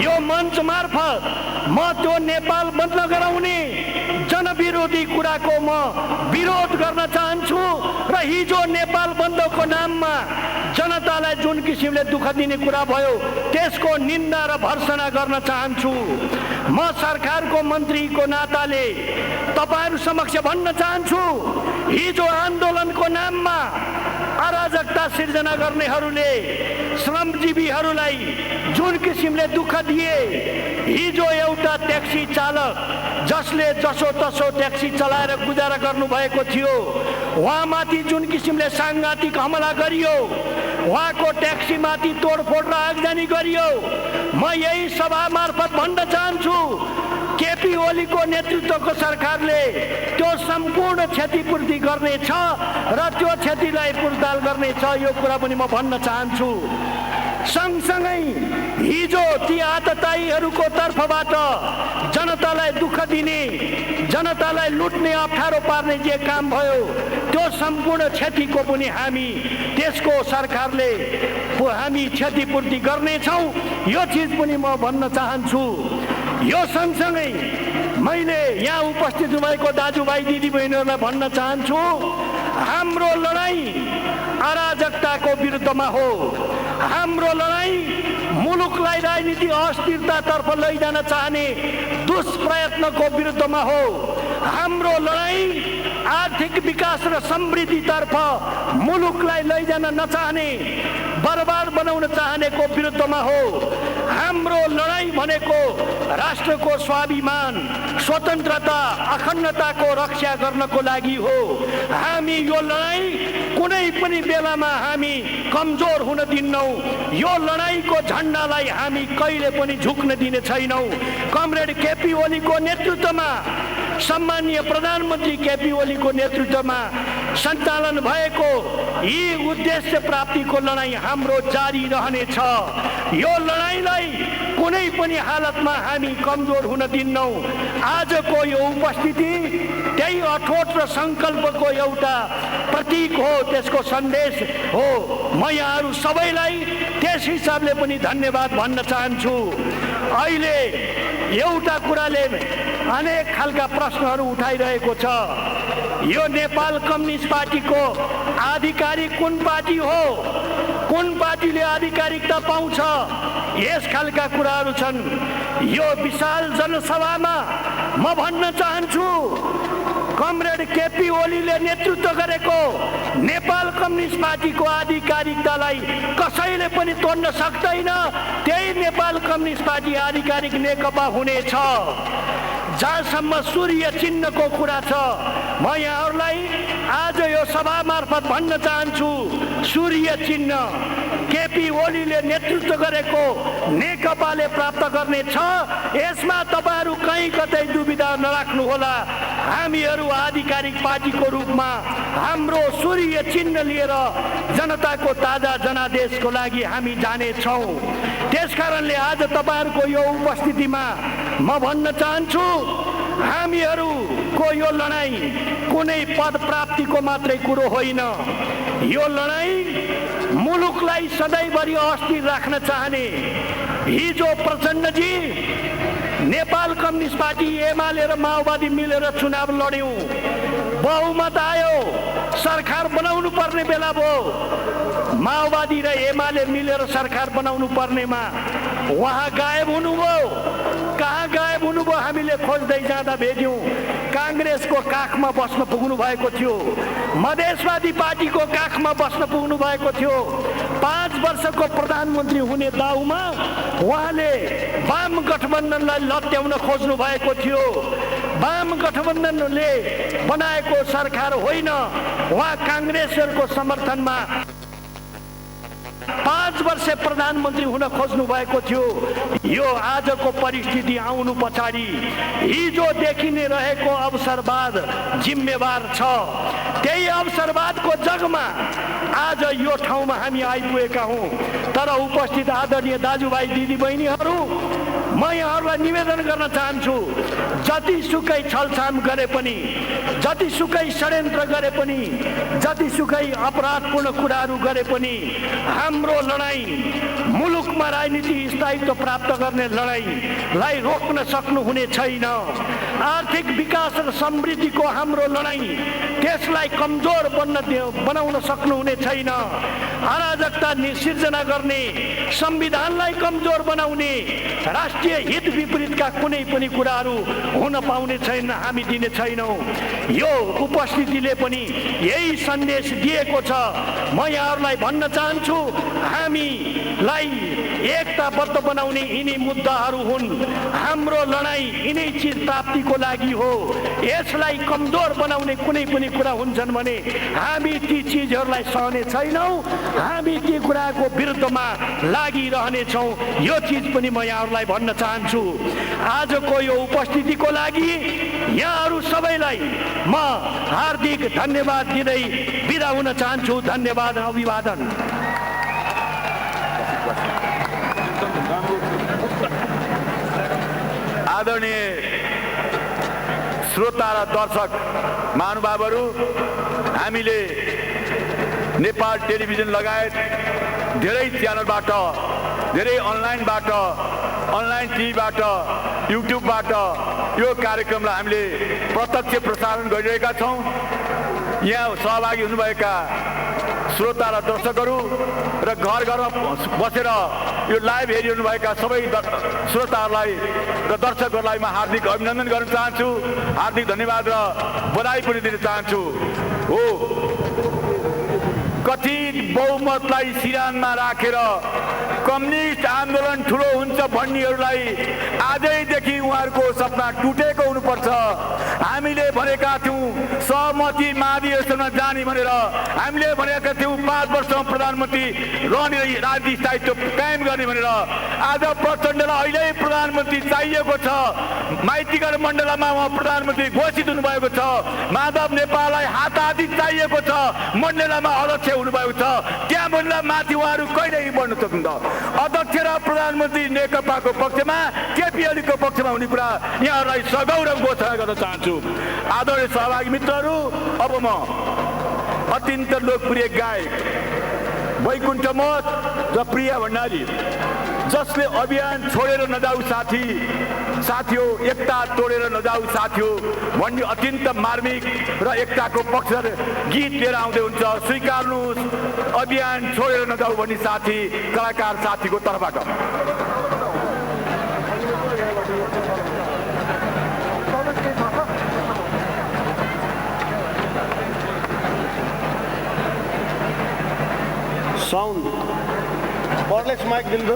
यो मञ्च मार्फत म त्यो नेपाल बन्द गराउने जनविरोधी कुराको म विरोध गर्न चाहन्छु र हिजो नेपाल बन्दको नाममा जनतालाई जुन किसिमले दुःख दिने कुरा भयो त्यसको निन्दा र भर्त्सना गर्न चाहन्छु। म सरकारको मन्त्रीको नाताले तपाईहरु समक्ष भन्न चाहन्छु, हिजो आन्दोलनको नाममा अराजकता सिर्जना गर्नेहरूले श्रमजीवीहरूलाई जुन किसिमले दुःख दिए, हिजो एउटा ट्याक्सी चालक जसले जसोतसो ट्याक्सी चलाएर गुजारा गर्नुभएको थियो, उहाँमाथि जुन किसिमले सांघातिक हमला गरियो, उहाँको ट्याक्सीमाथि तोडफोड र आगजनी गरियो, म यही सभा मार्फत भन्न चाहन्छु केपी ओलीको नेतृत्वको सरकारले त्यो सम्पूर्ण क्षतिपूर्ति गर्नेछ र त्यो क्षतिलाई पुर्ताल गर्नेछ, यो कुरा पनि म भन्न चाहन्छु। सँगसँगै हिजो ती आततायीहरूको तर्फबाट जनतालाई दुःख दिने, जनतालाई लुट्ने, अप्ठ्यारो पार्ने जे काम भयो त्यो सम्पूर्ण क्षतिको पनि हामी त्यसको सरकारले हामी क्षतिपूर्ति गर्नेछौँ, यो चिज पनि म भन्न चाहन्छु। यो सँगसँगै मैले यहाँ उपस्थित भएको दाजुभाइ दिदीबहिनीहरूलाई भन्न चाहन्छु, हाम्रो लडाईँ अराजकताको विरुद्धमा हो, हाम्रो लडाईँ मुलुकलाई राजनीति अस्थिरतातर्फ लैजान चाहने दुष्प्रयत्नको विरुद्धमा हो, हाम्रो लडाईँ आर्थिक विकास र समृद्धितर्फ मुलुकलाई लैजान नचाहने, बर्बाद बनाउन चाहनेको विरुद्धमा हो। हाम्रो लडाईँ भनेको राष्ट्रको स्वाभिमान, स्वतन्त्रता, अखण्डताको रक्षा गर्नको लागि हो। हामी यो लडाईँ कुनै पनि बेलामा हामी कमजोर हुन दिन्नौँ, यो लडाईँको झण्डालाई हामी कहिले पनि झुक्न दिने छैनौँ। कमरेड केपी ओलीको नेतृत्वमा, सम्माननीय प्रधानमन्त्री केपी ओलीको नेतृत्वमा सञ्चालन भएको यी उद्देश्य प्राप्तिको लडाईँ हाम्रो जारी रहनेछ। यो लडाईँलाई कुनै पनि हालतमा हामी कमजोर हुन दिन्नौँ। आजको यो उपस्थिति त्यही अठोट र सङ्कल्पको एउटा प्रतीक हो, त्यसको सन्देश हो। म यहाँहरू सबैलाई त्यस हिसाबले पनि धन्यवाद भन्न चाहन्छु। अहिले एउटा कुराले अनेक खालका प्रश्नहरू उठाइरहेको छ, यो नेपाल कम्युनिस्ट पार्टीको आधिकारिक कुन पार्टी हो, कुन पार्टीले आधिकारिकता पाउँछ, यस खालका कुराहरू छन्। यो विशाल जनसभामा म भन्न चाहन्छु, कमरेड केपी ओलीले नेतृत्व गरेको नेपाल कम्युनिस्ट पार्टीको आधिकारिकतालाई कसैले पनि तोड्न सक्दैन। त्यही नेपाल कम्युनिस्ट पार्टी आधिकारिक नेकपा हुनेछ। जहाँसम्म सूर्य चिन्हको कुरा छ, म यहाँहरूलाई आज यो सभा मार्फत भन्न चाहन्छु, सूर्य चिन्ह केपी ओलीले नेतृत्व गरेको नेकपाले प्राप्त गर्नेछ। यसमा तपाईहरू कहीँ कतै दुविधा नराख्नुहोला। हामीहरू आधिकारिक पार्टीको रूपमा हाम्रो सूर्य चिन्ह लिएर जनताको ताजा जनादेशको लागि हामी जानेछौँ। त्यसकारणले आज तपाईहरूको यो उपस्थितिमा म भन्न चाहन्छु, हामीहरूको यो लडाईँ कुनै पद प्राप्तिको मात्रै कुरो होइन। यो लडाईँ मुलुकलाई सधैँभरि अस्थिर राख्न चाहने, हिजो प्रचण्डजी नेपाल कम्युनिस्ट पार्टी एमाले र माओवादी मिलेर चुनाव लड्यौँ, बहुमत आयो, सरकार बनाउनु पर्ने बेला भयो, माओवादी र एमाले मिलेर सरकार बनाउनु पर्नेमा उहाँ गायब हुनुभयो। कहाँ गायब हुनुभयो हामीले खोज्दै जाँदा भेट्यौँ, काङ्ग्रेसको काखमा बस्न पुग्नु भएको थियो, मधेसवादी पार्टीको काखमा बस्न पुग्नु भएको थियो। 5 वर्षको प्रधानमन्त्री हुने दाउमा उहाँले वाम गठबन्धनलाई लत्याउन खोज्नु भएको थियो। वाम गठबन्धनले बनाएको सरकार होइन, उहाँ काङ्ग्रेसहरूको समर्थनमा 5 वर्ष प्रधानमन्त्री हुन खोज्नु भएको थियो। यो आजको परिस्थिति आउनु पछाडि हिजो देखिने रहेको अवसरवाद जिम्मेवार छ। त्यही अवसरवादको जगमा आज यो ठाउँमा हामी आइपुगेका हौँ। तर उपस्थित आदरणीय दाजुभाइ दिदीबहिनीहरू, म यहाँहरूलाई निवेदन गर्न चाहन्छु, जतिसुकै छलछाम गरे पनि, जतिसुकै षड्यन्त्र गरे पनि, जतिसुकै अपराधपूर्ण कुराहरू गरे पनि हाम्रो लडाईँ, मुलुकमा राजनीति स्थायित्व प्राप्त गर्ने लडाईँलाई रोक्न सक्नुहुने छैन। आर्थिक विकास र समृद्धिको हाम्रो लडाईँ, त्यसलाई कमजोर बनाउन सक्नुहुने छैन। अराजकता सिर्जना गर्ने, संविधानलाई कमजोर बनाउने, राष्ट्रिय हित विपरीतका कुनै पनि कुराहरू हुन पाउने छैन, हामी दिने छैनौँ। यो उपस्थितिले पनि यही सन्देश दिएको छ। म यहाँहरूलाई भन्न चाहन्छु, हामीलाई एकताबद्ध बनाउने यिनै मुद्दाहरू हुन्। हाम्रो लडाईँ यिनै चिज प्राप्तिको लागि हो। यसलाई कमजोर बनाउने कुनै पनि कुरा हुन्छन् भने हामी ती चिजहरूलाई सहने छैनौँ। हामी ती कुराको विरुद्धमा लागिरहनेछौँ। यो चिज पनि म यहाँहरूलाई भन्न चाहन्छु। आजको यो उपस्थितिको लागि यहाँहरू सबैलाई म हार्दिक धन्यवाद दिँदै बिदा हुन चाहन्छु। धन्यवाद, अभिवादन। आदरणीय श्रोता र दर्शक महानुभावहरू, हामीले नेपाल टेलिभिजन लगायत धेरै च्यानलबाट, धेरै अनलाइनबाट, अनलाइन टिभीबाट, युट्युबबाट यो कार्यक्रमलाई हामीले प्रत्यक्ष प्रसारण गरिरहेका छौँ। यहाँ सहभागी हुनुभएका श्रोता र दर्शकहरू र घर घरमा बसेर यो लाइभ हेरिरहनुभएका सबै श्रोताहरूलाई र दर्शकहरूलाई म हार्दिक अभिनन्दन गर्न चाहन्छु, हार्दिक धन्यवाद र बधाई पनि दिन चाहन्छु। हो, कथित बहुमतलाई सिरानमा राखेर कम्युनिस्ट आन्दोलन ठुलो हुन्छ भन्नेहरूलाई आजैदेखि उहाँहरूको सपना टुटेको हुनुपर्छ। हामीले भनेका थियौँ सहमति महाधिवेशनमा जाने भनेर, हामीले भनेका थियौँ 5 वर्षमा प्रधानमन्त्री रहने, राजनीतिक स्थायित्व कायम गर्ने भनेर। आज प्रचण्डलाई अहिले प्रधानमन्त्री चाहिएको छ। माइतीघर मण्डलमा उहाँ प्रधानमन्त्री घोषित हुनुभएको छ। माधव नेपाललाई हाताहाती चाहिएको छ, मण्डलमा अध्यक्ष हुनुभएको छ। त्यहाँभन्दा माथि उहाँहरू कहिल्यै बढ्न सक्नुहुन्न। अध्यक्ष र प्रधानमन्त्री नेकपाको पक्षमा, केपी ओलीको पक्षमा हुने कुरा यहाँहरूलाई सगौरव घोषणा गर्न चाहन्छु। आदरणीय सहभागी मित्रहरू, अब म अत्यन्त लोकप्रिय गायक वैकुण्ठ मोत र प्रिया भण्डारी, जसले अभियान छोडेर नजाऊ साथी, साथियो एकता तोडेर नजाऊ साथियो भन्ने अत्यन्त मार्मिक र एकताको पक्ष गीत लिएर आउँदै हुन्छ। स्वीकार्नुहोस् अभियान छोडेर नजाऊ भन्ने साथी, कलाकार साथीको तर्फबाट। साउन्ड Portlex mic दिनु।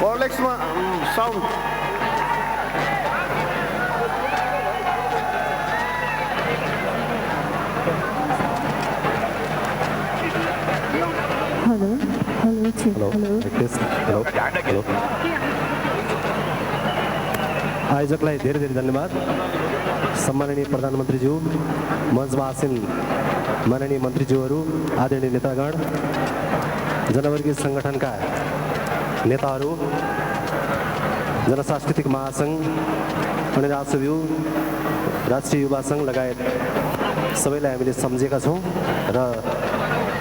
Portlex sound. आयोजकलाई धेरै धेरै धन्यवाद। सम्माननीय प्रधानमन्त्रीज्यू, मञ्चमा आसीन माननीय मन्त्रीज्यूहरू, आदरणीय नेतागण, जनवर्गीय सङ्गठनका नेताहरू, जनसांस्कृतिक महासङ्घ अनि राष्ट्रज्यू राष्ट्रिय युवा सङ्घ लगायत सबैलाई हामीले सम्झेका छौँ र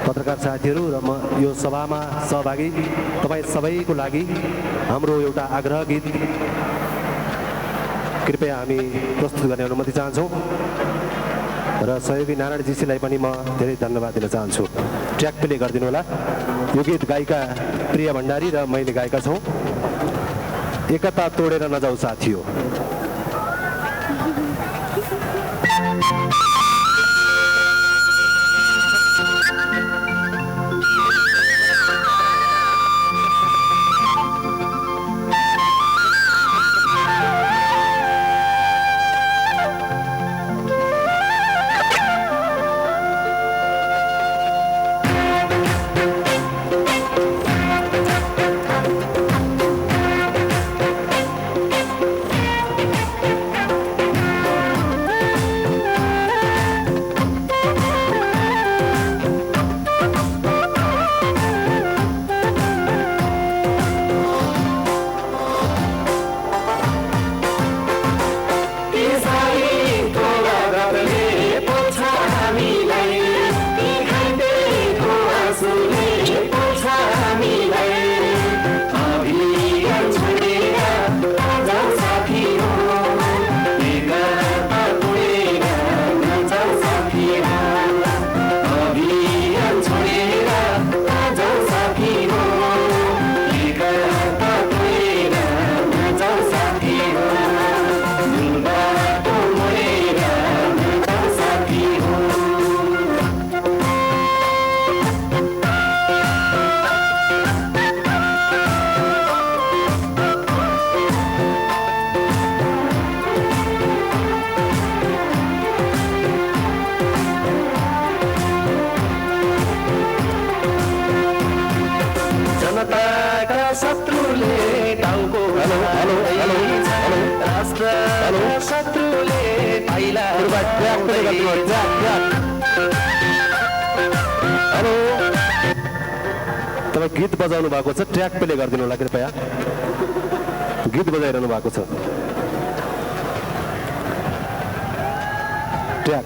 पत्रकार साथीहरू र म यो सभामा सहभागी तपाईँ सबैको लागि हाम्रो एउटा आग्रह गीत कृपया हामी प्रस्तुत गर्ने अनुमति चाहन्छौँ र सहयोगी नारायण जीसीलाई पनि म धेरै धन्यवाद दिन चाहन्छु। ट्र्याक प्ले गरिदिनु होला। यो गीत गायिका प्रिया भण्डारी र मैले गाएका छौँ। एकता तोडेर नजाऊ साथी हो। तपाईँ गीत बजाउनु भएको छ, ट्र्याक प्ले गरिदिनु होला कृपया। गीत बजाइरहनु भएको छ। ट्र्याक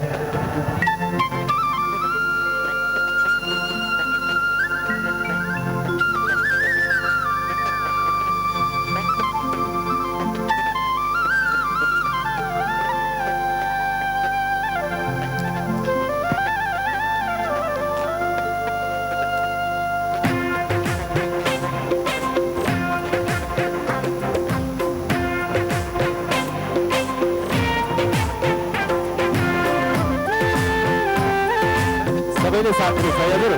सबैले साथ दिन्छ हजुर।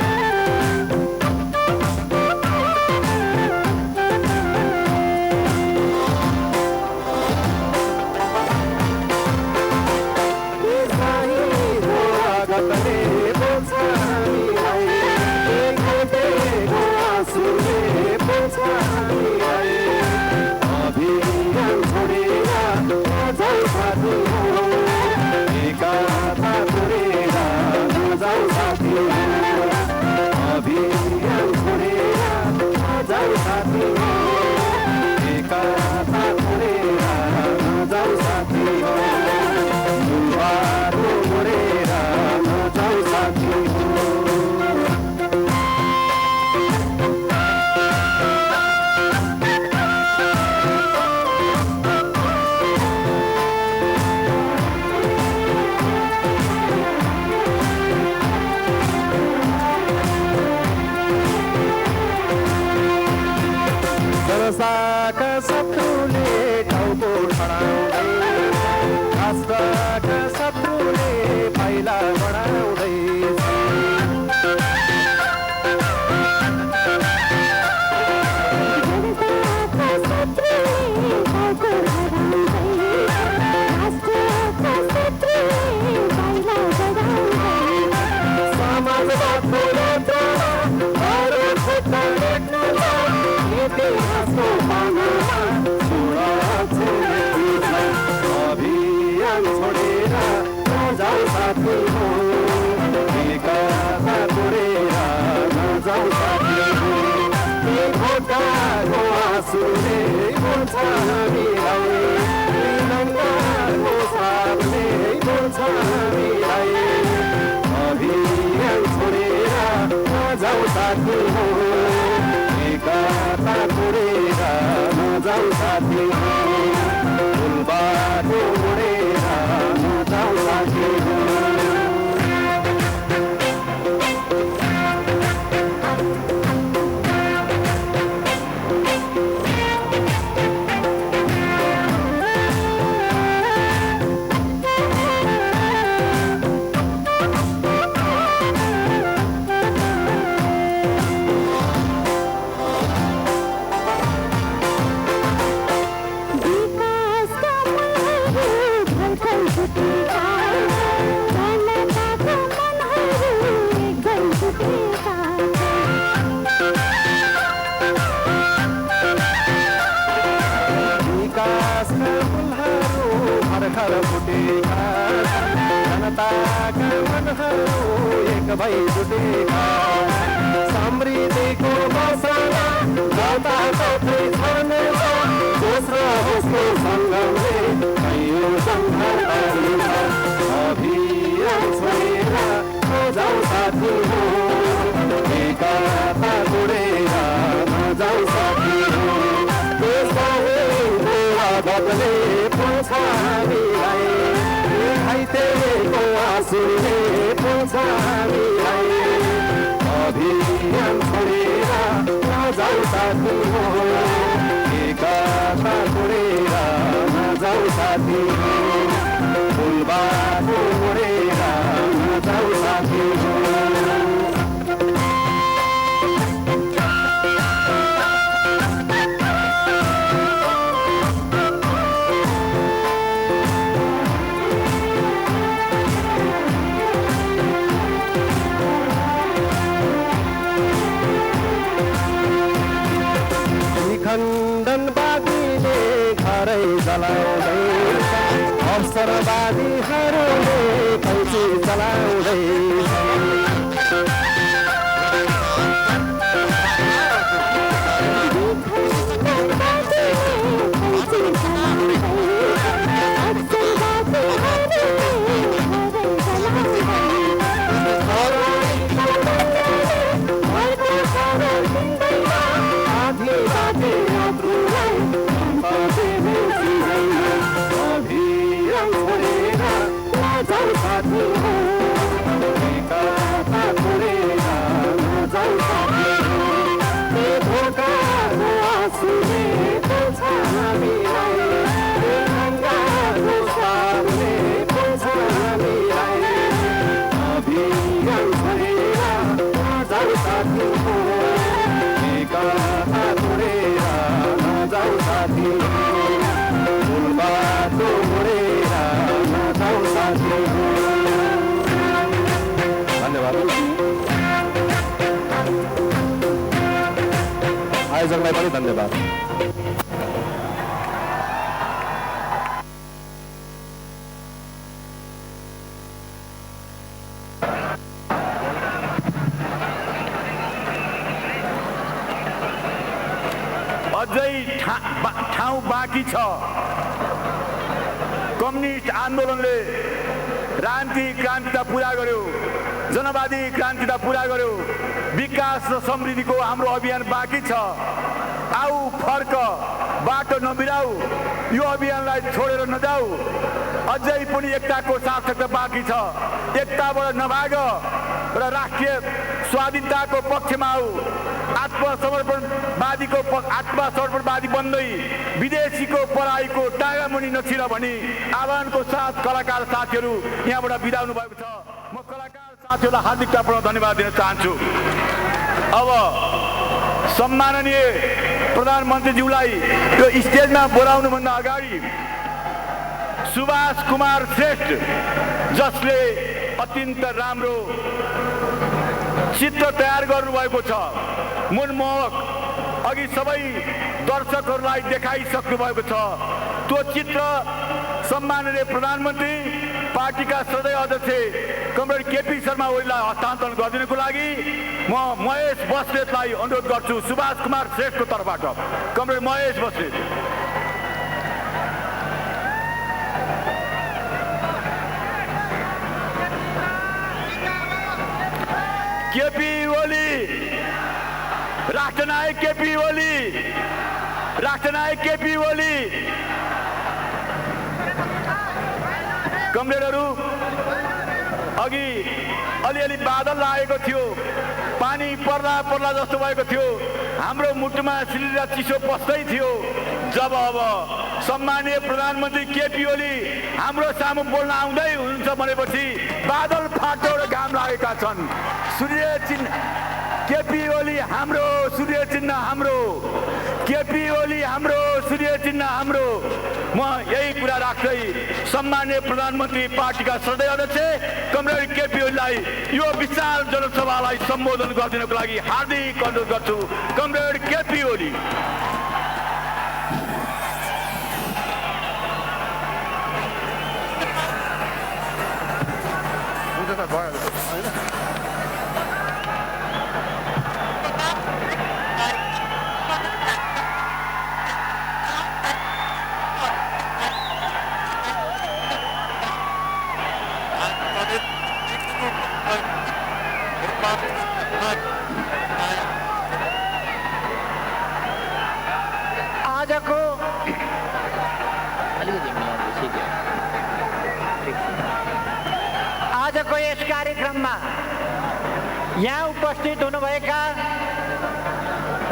सुने बोल्छ हामीलाई हामीलाई अभियान छोडेर नजाऊ साथी हो एकता तोडेर नजाऊ साथी हो बाटो मोडेर नजाऊ साथी हो जनताका मनहरू एक भई जुटेका समृद्धिको मसला जनताको छन् दोस्रो होसको सङ्गमले कैयौँ सङ्घर्ष अभियान छोडेर नजाऊ साथी हो एकता तोडेर नजाऊ साथी हो बदले पुछ हामीलाई खाइतेको आँसुले पुछ हामीलाई अभियान छोडेर नजाऊ साथी हो एकता तोडेर नजाऊ साथी हो फुलबाटो मोडेर नजाऊ साथी हो खण्डन बागीले घरै चलाउँदै अवसरवादीहरूले कैची चलाउँदै आयोजकलाई पनि धन्यवाद। अझै ठाउँ बाँकी छ। कम्युनिस्ट आन्दोलनले राजनीतिक क्रान्ति पुरा गर्यो, जनवादी क्रान्ति पुरा गर्यो, विकास र समृद्धिको हाम्रो अभियान बाँकी छ। आऊ फर्क, बाटो नबिराऊ, यो अभियानलाई छोडेर नजाऊ। अझै पनि एकताको सार्थकता बाँकी छ। एकताबाट नभाग र राष्ट्रिय स्वाधीनताको पक्षमा आऊ। आत्मसमर्पणवादी बन्दै विदेशीको पढाइको टागामुनि नछिर भनी आह्वानको साथ कलाकार साथीहरू यहाँबाट बिदा हुनु भएको छ। म कलाकार साथीहरूलाई हार्दिकतापूर्वक धन्यवाद दिन चाहन्छु। अब सम्माननीय प्रधानमन्त्रीज्यूलाई यो स्टेजमा बोलाउनुभन्दा अगाडि सुभाष कुमार श्रेष्ठ, जसले अत्यन्त राम्रो चित्र तयार गर्नुभएको छ, मनमोहक, अघि सबै दर्शकहरूलाई देखाइसक्नु भएको छ। त्यो चित्र सम्माननीय प्रधानमन्त्री, पार्टीका सदस्य अध्यक्ष कमरेड केपी शर्मा ओलीलाई हस्तान्तरण गरिदिनुको लागि म महेश बस्नेतलाई अनुरोध गर्छु। सुभाष कुमार श्रेष्ठको तर्फबाट कमरेड महेश बस्नेत। केपी ओली, राष्ट्रनायक केपी ओली, राष्ट्रनायक केपी ओली। कमरेडहरू, अघि अलिअलि बादल लागेको थियो, पानी पर्ला पर्ला जस्तो भएको थियो, हाम्रो मुटुमा सिलिरा चिसो पस्दै थियो। जब अब सम्माननीय प्रधानमन्त्री केपी ओली हाम्रो सामु बोल्न आउँदै हुनुहुन्छ भनेपछि बादल फाटो र घाम लागेका छन्। सूर्य चिन्ह केपी ओली हाम्रो, सूर्य चिन्ह हाम्रो, केपी ओली हाम्रो, सूर्य चिन्ह हाम्रो। म यही कुरा राख्दै सम्माननीय प्रधानमन्त्री पार्टीका सदस्य अध्यक्ष कमरेड केपी ओलीलाई यो विशाल जनसभालाई सम्बोधन गरिदिनको लागि हार्दिक अनुरोध गर्छु। कमरेड केपी ओली। आजको यस कार्यक्रममा यहाँ उपस्थित हुनुभएका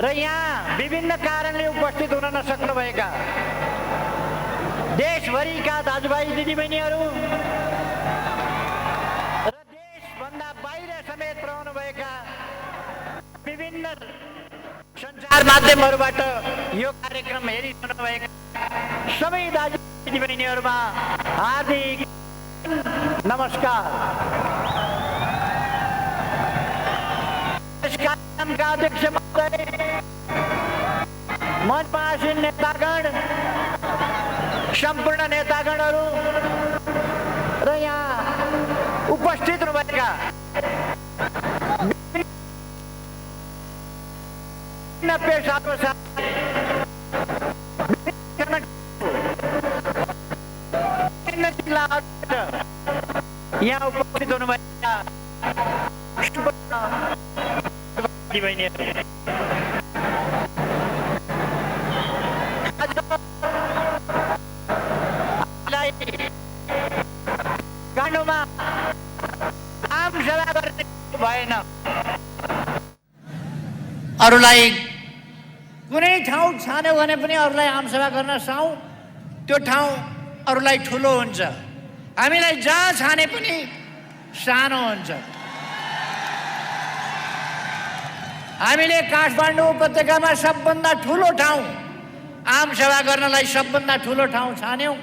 र यहाँ विभिन्न कारणले उपस्थित हुन नसक्नुभएका देशभरिका दाजुभाइ दिदीबहिनीहरू र देशभन्दा बाहिर समेत रहनुभएका विभिन्न सञ्चार माध्यमहरूबाट यो कार्यक्रम हेरिरहनुभएका सबै दाजुभाइ दिदीबहिनीहरूमा हार्दिक नमस्कार। यस कार्यक्रमका अध्यक्ष महोदय, मञ्चमा आसीन नेतागण, सम्पूर्ण नेतागणहरू र यहाँ उपस्थित हुनुभएका विभिन्न पेसाको साथ विभिन्न जिल्लाहरूबाट यहाँ उपस्थित हुनुभएका काण्डमा आम सभा गर्ने भएन। अरूलाई कुनै ठाउँ छान्यो भने पनि अरूलाई आम सभा गर्न साउँ, त्यो ठाउँ अरूलाई ठुलो हुन्छ। हामीलाई जहाँ छाने पनि सानो हुन्छ। हामीले काठमाडौँ उपत्यकामा सबभन्दा ठुलो ठाउँ आम सभा गर्नलाई सबभन्दा ठुलो ठाउँ छान्यौँ।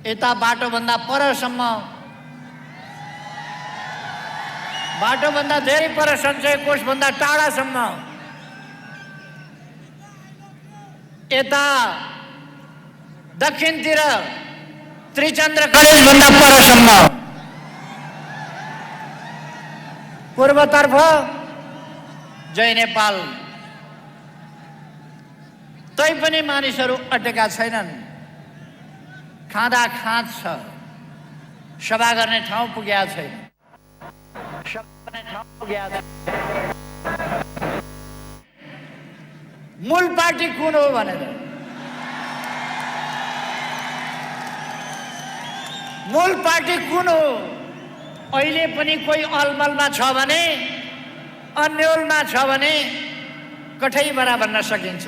यता बाटोभन्दा परसम्म, बाटोभन्दा धेरै पर सञ्चय कोषभन्दा टाढासम्म, यता दक्षिणतिर त्रिचन्द्र कलेजभन्दा परसम्म, पूर्वतर्फ जय नेपाल। तैपनि मानिसहरू अटेका छैनन्। खाँदा खाँद छ, सभा गर्ने ठाउँ पुगेका छैन। मूल पार्टी कुन हो भनेर, मूल पार्टी कुन हो अहिले पनि कोही अलमलमा छ भने, अन्यलमा छ भने कठैबरा भन्न सकिन्छ।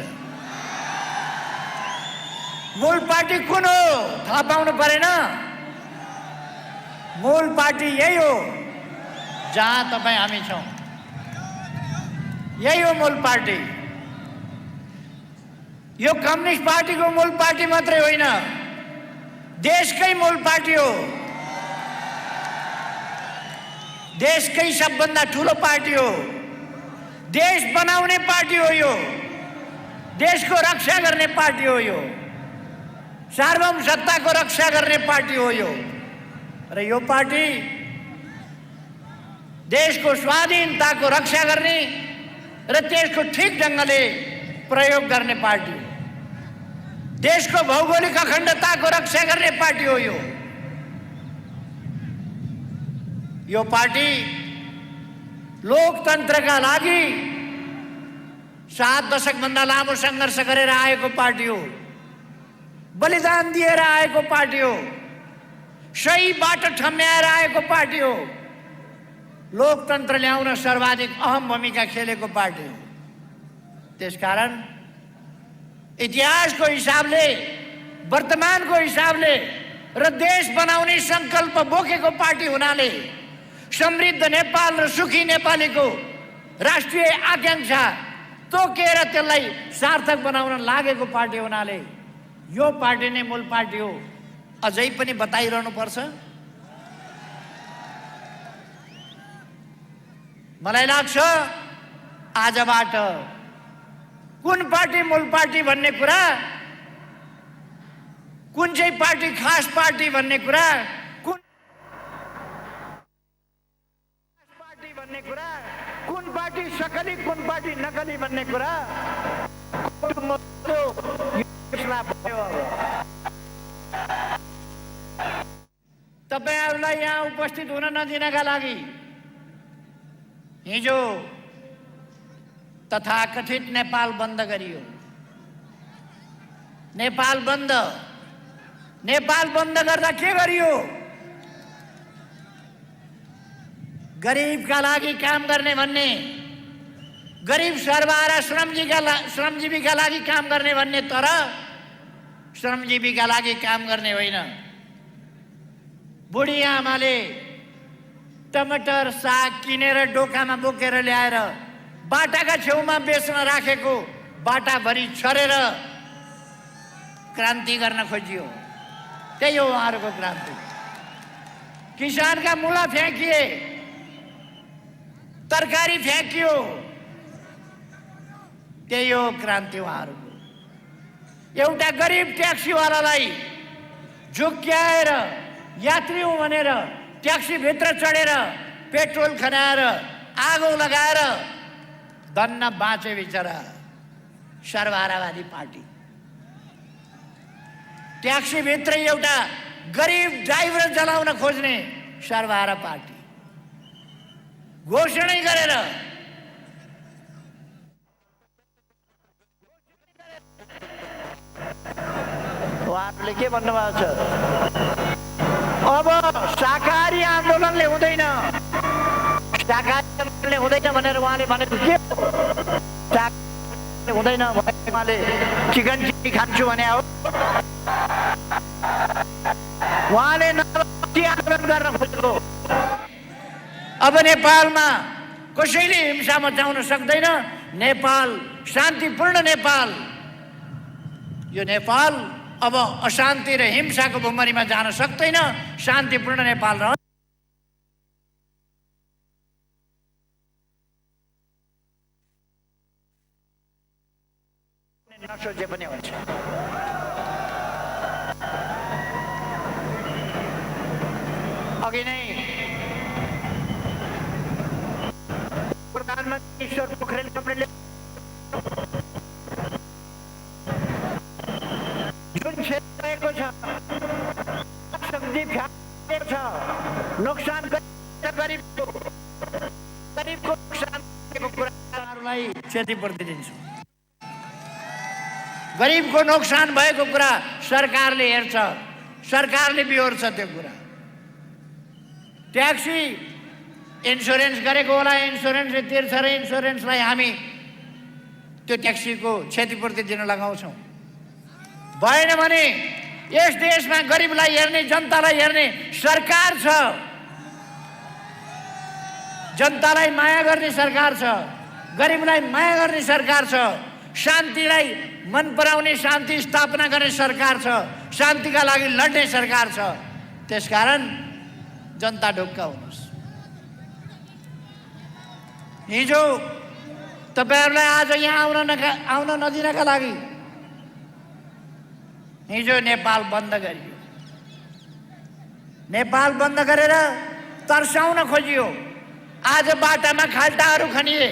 मूल पार्टी कुन हो थाहा पाउनु परेन। मूल पार्टी यही हो जहाँ तपाईँ हामी छौँ। यही हो मूल पार्टी। यो कम्युनिस्ट पार्टीको मूल पार्टी मात्रै होइन, देशकै मूल पार्टी हो। देशकै सबभन्दा ठुलो पार्टी हो। देश बनाउने पार्टी हो यो। देशको रक्षा गर्ने पार्टी हो यो। सार्वभौम सत्ताको रक्षा गर्ने पार्टी हो यो। र यो पार्टी देशको स्वाधीनताको रक्षा गर्ने र त्यसको ठिक ढङ्गले प्रयोग गर्ने पार्टी हो। देशको भौगोलिक अखण्डताको रक्षा गर्ने पार्टी हो यो। यो पार्टी लोकतन्त्रका लागि 7 दशकभन्दा लामो सङ्घर्ष गरेर आएको पार्टी हो, बलिदान दिएर आएको पार्टी हो, सही बाटो ठम्याएर आएको पार्टी हो, लोकतन्त्र ल्याउन सर्वाधिक अहम भूमिका खेलेको पार्टी हो। त्यसकारण इतिहासको हिसाबले, वर्तमानको हिसाबले र देश बनाउने सङ्कल्प बोकेको पार्टी हुनाले, समृद्ध नेपाल र सुखी नेपालीको राष्ट्रिय आकांक्षा तोकेर त्यसलाई सार्थक बनाउन लागेको पार्टी हुनाले यो पार्टी नै मूल पार्टी हो। अझै पनि बताइरहनु पर्छ? मलाई लाग्छ आजबाट कुन पार्टी मूल पार्टी भन्ने कुरा, कुन चाहिँ पार्टी खास पार्टी भन्ने कुरा, कुन पार्टी सकली, कुन पार्टी नकली भन्ने कुरा तपाईहरुलाई यहाँ उपस्थित हुन नदिनका लागि हिजो तथाकथित नेपाल बन्द गरियो। नेपाल बन्द गर्दा के गरियो? गरीबका लागि काम गर्ने भन्ने, गरीब सर्वहारा श्रमजीवीका लागि काम गर्ने भन्ने, तर श्रमजीवीका लागि काम गर्ने होइन। बुढी आमाले टमाटर साग किनेर डोकामा बोकेर ल्याएर बाटाका छेउमा बेच्न राखेको बाटाभरि छरेर क्रान्ति गर्न खोजियो। त्यही हो उहाँहरूको क्रान्ति। किसानका मुला फ्याँकिए, तरकारी फ्याँकियो, त्यही हो क्रान्ति उहाँहरूको। एउटा गरिब ट्याक्सीवालालाई झुक्क्याएर यात्री हुँ भनेर ट्याक्सीभित्र चढेर पेट्रोल खनाएर आगो लगाएर धन्न बाँचे बिचरा सर्वहारावादी पार्टी। ट्याक्सीभित्र एउटा गरिब ड्राइभर जलाउन खोज्ने सर्वहारा पार्टी। घोषणै गरेर उहाँहरूले के भन्नुभएको छ? अब शाकाहारी आन्दोलनले हुँदैन, शाकाहारी हुँदैन भनेर उहाँले भनेको के हो? हुँदैन भने उहाँले चिकन चिल्ली खान्छु भने हो। उहाँले आन्दोलन गर्न खोजेको। अब नेपालमा कसैले हिंसा मचाउन सक्दैन। नेपाल शान्तिपूर्ण नेपाल। यो नेपाल अब अशान्ति र हिंसाको भुमरीमा जान सक्दैन। शान्तिपूर्ण नेपाल रह नसोचे पनि हुन्छ। अघि नै प्रधानमन्त्री ईश्वर पोखरेल कमरेलले जुन क्षेत्र रहेको छ सब्जी फ्याँकेको छ, नोक्सान गरिबको नोक्सान गरेको कुराहरूलाई क्षतिपूर्ति दिन्छु। गरिबको नोक्सान भएको कुरा सरकारले हेर्छ, सरकारले बिहोर्छ त्यो कुरा। ट्याक्सी इन्सुरेन्स गरेको होला, इन्सुरेन्सले तिर्छ र इन्सुरेन्सलाई हामी त्यो ट्याक्सीको क्षतिपूर्ति दिन लगाउँछौँ। भएन भने यस देशमा गरिबलाई हेर्ने, जनतालाई हेर्ने सरकार छ, जनतालाई माया गर्ने सरकार छ, गरिबलाई माया गर्ने सरकार छ, शान्तिलाई मन पराउने, शान्ति स्थापना गर्ने सरकार छ, शान्तिका लागि लड्ने सरकार छ। त्यसकारण जनता ढुक्क हुनुहोस्। हिजो तपाईहरुलाई आज यहाँ आउन नदिनका लागि हिजो नेपाल बन्द गरियो। नेपाल बन्द गरेर तर्साउन खोजियो। आज बाटामा खाल्टाहरू खनिए,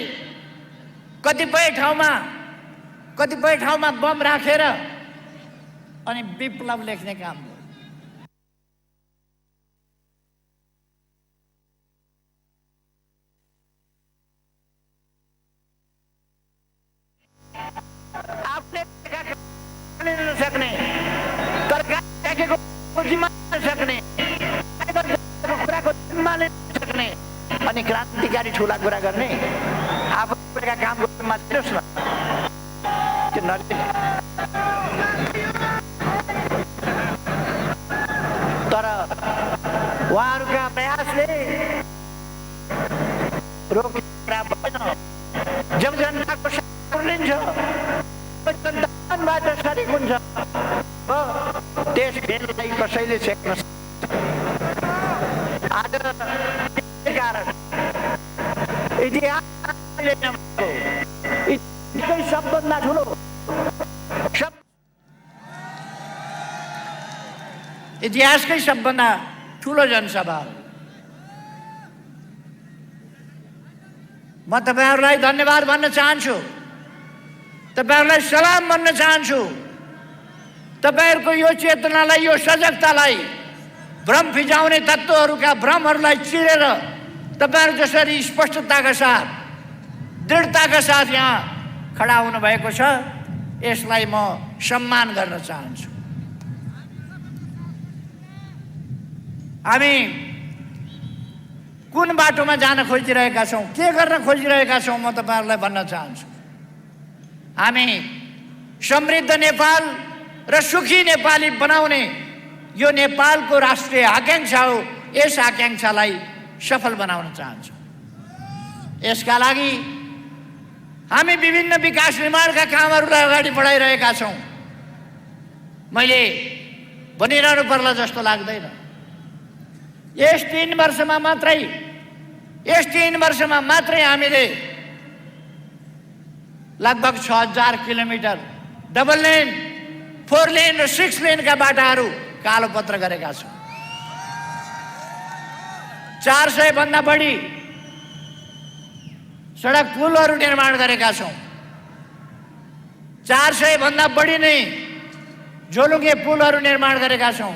कतिपय ठाउँमा बम राखेर अनि विप्लव लेख्ने काम भयो। सम्हाल्न सक्ने अनि क्रान्तिकारी ठुला कुरा गर्ने आफू गरेका काम गर्न मात्रोस् न त्यो नलिने। तर उहाँहरूका प्रयासले रोक्ने कुरा भएन। जब जनताको साथ लिन्छ जनताबाट सरिक हुन्छ त्यस भेललाई कसैले छेक्न आज कारण इतिहासकै सबभन्दा ठुलो इतिहासकै सबभन्दा ठुलो जनसभा हो। म तपाईहरूलाई धन्यवाद भन्न चाहन्छु, तपाईहरूलाई सलाम भन्न चाहन्छु। तपाईहरूको यो चेतनालाई, यो सजगतालाई, भ्रम फिजाउने तत्त्वहरूका भ्रमहरूलाई चिरेर तपाईहरू जसरी स्पष्टताका साथ, दृढताका साथ यहाँ खडा हुनुभएको छ, यसलाई म सम्मान गर्न चाहन्छु। हामी कुन बाटोमा जान खोजिरहेका छौँ, के गर्न खोजिरहेका छौँ, म तपाईहरूलाई भन्न चाहन्छु। हामी समृद्ध नेपाल र सुखी नेपाली बनाउने यो नेपालको राष्ट्रिय आकांक्षा हो। यस आकांक्षालाई सफल बनाउन चाहन्छौँ। यसका लागि हामी विभिन्न विकास निर्माणका कामहरूलाई अगाडि बढाइरहेका छौँ। मैले भनिरहनु पर्ला जस्तो लाग्दैन। यस 3 वर्षमा मात्रै हामीले लगभग 6000 किलोमिटर डबल लेन, 4 लेन र 6 लेनका बाटाहरू कालोपत्र गरेका छौँ। 400 भन्दा बढी सडक पुलहरू निर्माण गरेका छौँ। 400 भन्दा बढी नै झोलुङ्गे पुलहरू निर्माण गरेका छौँ।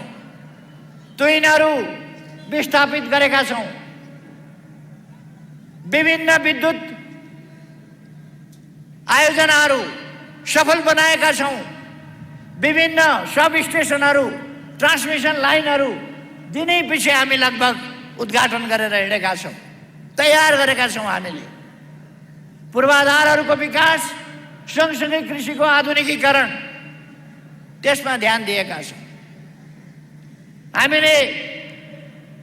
तुइनहरू विस्थापित गरेका छौँ। विभिन्न विद्युत आयोजनाहरू सफल बनाएका छौँ। विभिन्न सब स्टेसनहरू, ट्रान्समिसन लाइनहरू दिनै पछि हामी लगभग उद्घाटन गरेर हिँडेका छौँ, तयार गरेका छौँ। हामीले पूर्वाधारहरूको विकास सँगसँगै कृषिको आधुनिकीकरण त्यसमा ध्यान दिएका छौँ। हामीले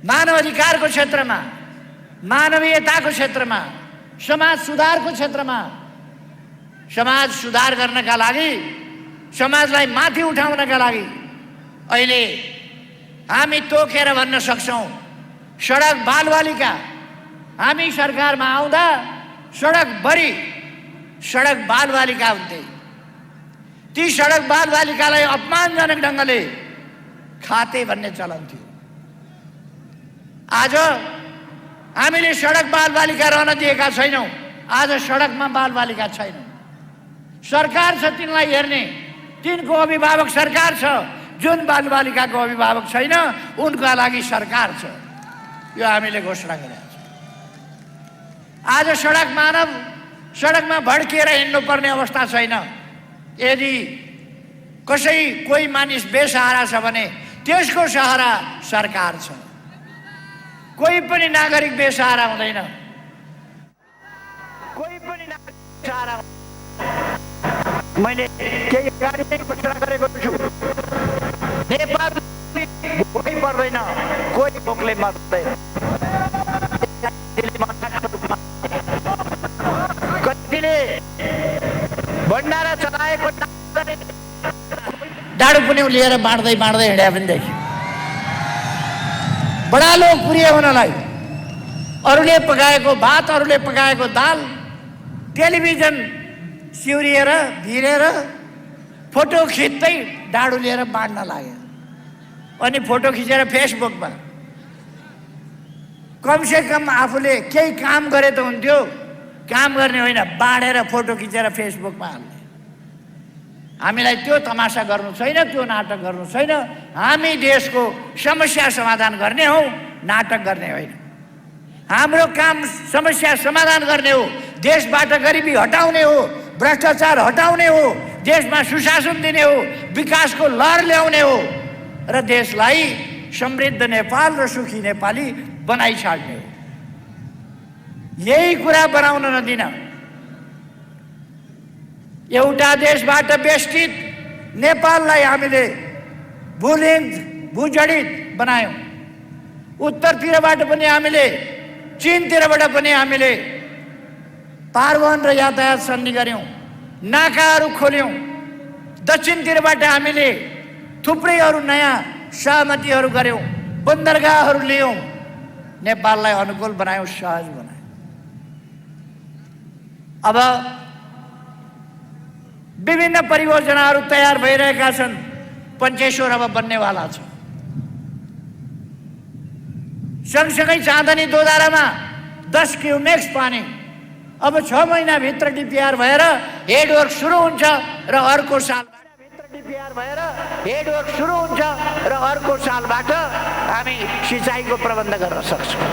मानव अधिकारको क्षेत्रमा, मानवीयताको क्षेत्रमा, समाज सुधारको क्षेत्रमा समाज सुधार गर्नका लागि, समाजलाई माथि उठाउनका लागि अहिले हामी तोकेर भन्न सक्छौँ सडक बालबालिका। हामी सरकारमा आउँदा सडकभरि सडक बालबालिका हुन्थे। ती सडक बालबालिकालाई अपमानजनक ढङ्गले खाते भन्ने चलन थियो। आज हामीले सडक बालबालिका रहन दिएका छैनौँ। आज सडकमा बालबालिका छैनन्। सरकार छ तिनलाई हेर्ने, तिनको अभिभावक सरकार छ। जुन बालबालिकाको अभिभावक छैन उनका लागि सरकार छ। यो हामीले घोषणा गरेका छौँ। आज सडकमा भड्किएर हिँड्नुपर्ने अवस्था छैन। यदि कोही मानिस बेसहारा छ भने त्यसको सहारा सरकार छ। कोही पनि नागरिक बेसहारा हुँदैन। कोही पनि नागरिक बेसहारा। मैले केही अगाडि नै घोषणा गरेको छु, नेपाल भोकै पर्दैन, कोही भोकले मर्दैन। कतिले भण्डारा चलाएको डाडु पनि लिएर बाँड्दै हिँड्या पनि देखियो। बडा लोकप्रिय हुनलाई अरूले पकाएको भात, अरूले पकाएको दाल टेलिभिजन सिउरिएर भिरेर फोटो खिच्दै डाडु लिएर बाँड्न लाग्यो। अनि फोटो खिचेर फेसबुकमा कमसे कम आफूले केही काम गरे त हुन्थ्यो। काम गर्ने होइन, बाँडेर फोटो खिचेर फेसबुकमा हाल्ने। हामीलाई त्यो तमासा गर्नु छैन, त्यो नाटक गर्नु छैन। हामी देशको समस्या समाधान गर्ने हौ, नाटक गर्ने होइन। हाम्रो काम समस्या समाधान गर्ने हो, देशबाट गरिबी हटाउने हो, भ्रष्टाचार हटाउने हो, देशमा सुशासन दिने हो, विकासको लहर ल्याउने हो र देशलाई समृद्ध नेपाल र सुखी नेपाली बनाइछाड्ने हो। यही कुरा बनाउन नदिन एउटा देशबाट बेष्टित नेपाललाई हामीले भूजडित बनायौँ। उत्तरतिरबाट पनि हामीले, चीनतिरबाट पनि हामीले परिवहन र यातायात सन्धि गऱ्यौँ, नाकाहरू खोल्यौँ। दक्षिणतिरबाट हामीले थुप्रैहरू नयाँ सहमतिहरू गऱ्यौँ, बन्दरगाहहरू लियौँ, नेपाललाई अनुकूल बनायौँ, सहज बनायौँ। अब विभिन्न परियोजनाहरू तयार भइरहेका छन्। पञ्चेश्वर अब बन्नेवाला छ। सँगसँगै चाँदनी दोधारामा 10 क्युमेक्स पानी अब 6 महिनाभित्र डिपिआर भएर हेडवर्क सुरु हुन्छ र अर्को सालबाट हामी सिँचाइको प्रबन्ध गर्न सक्छौँ।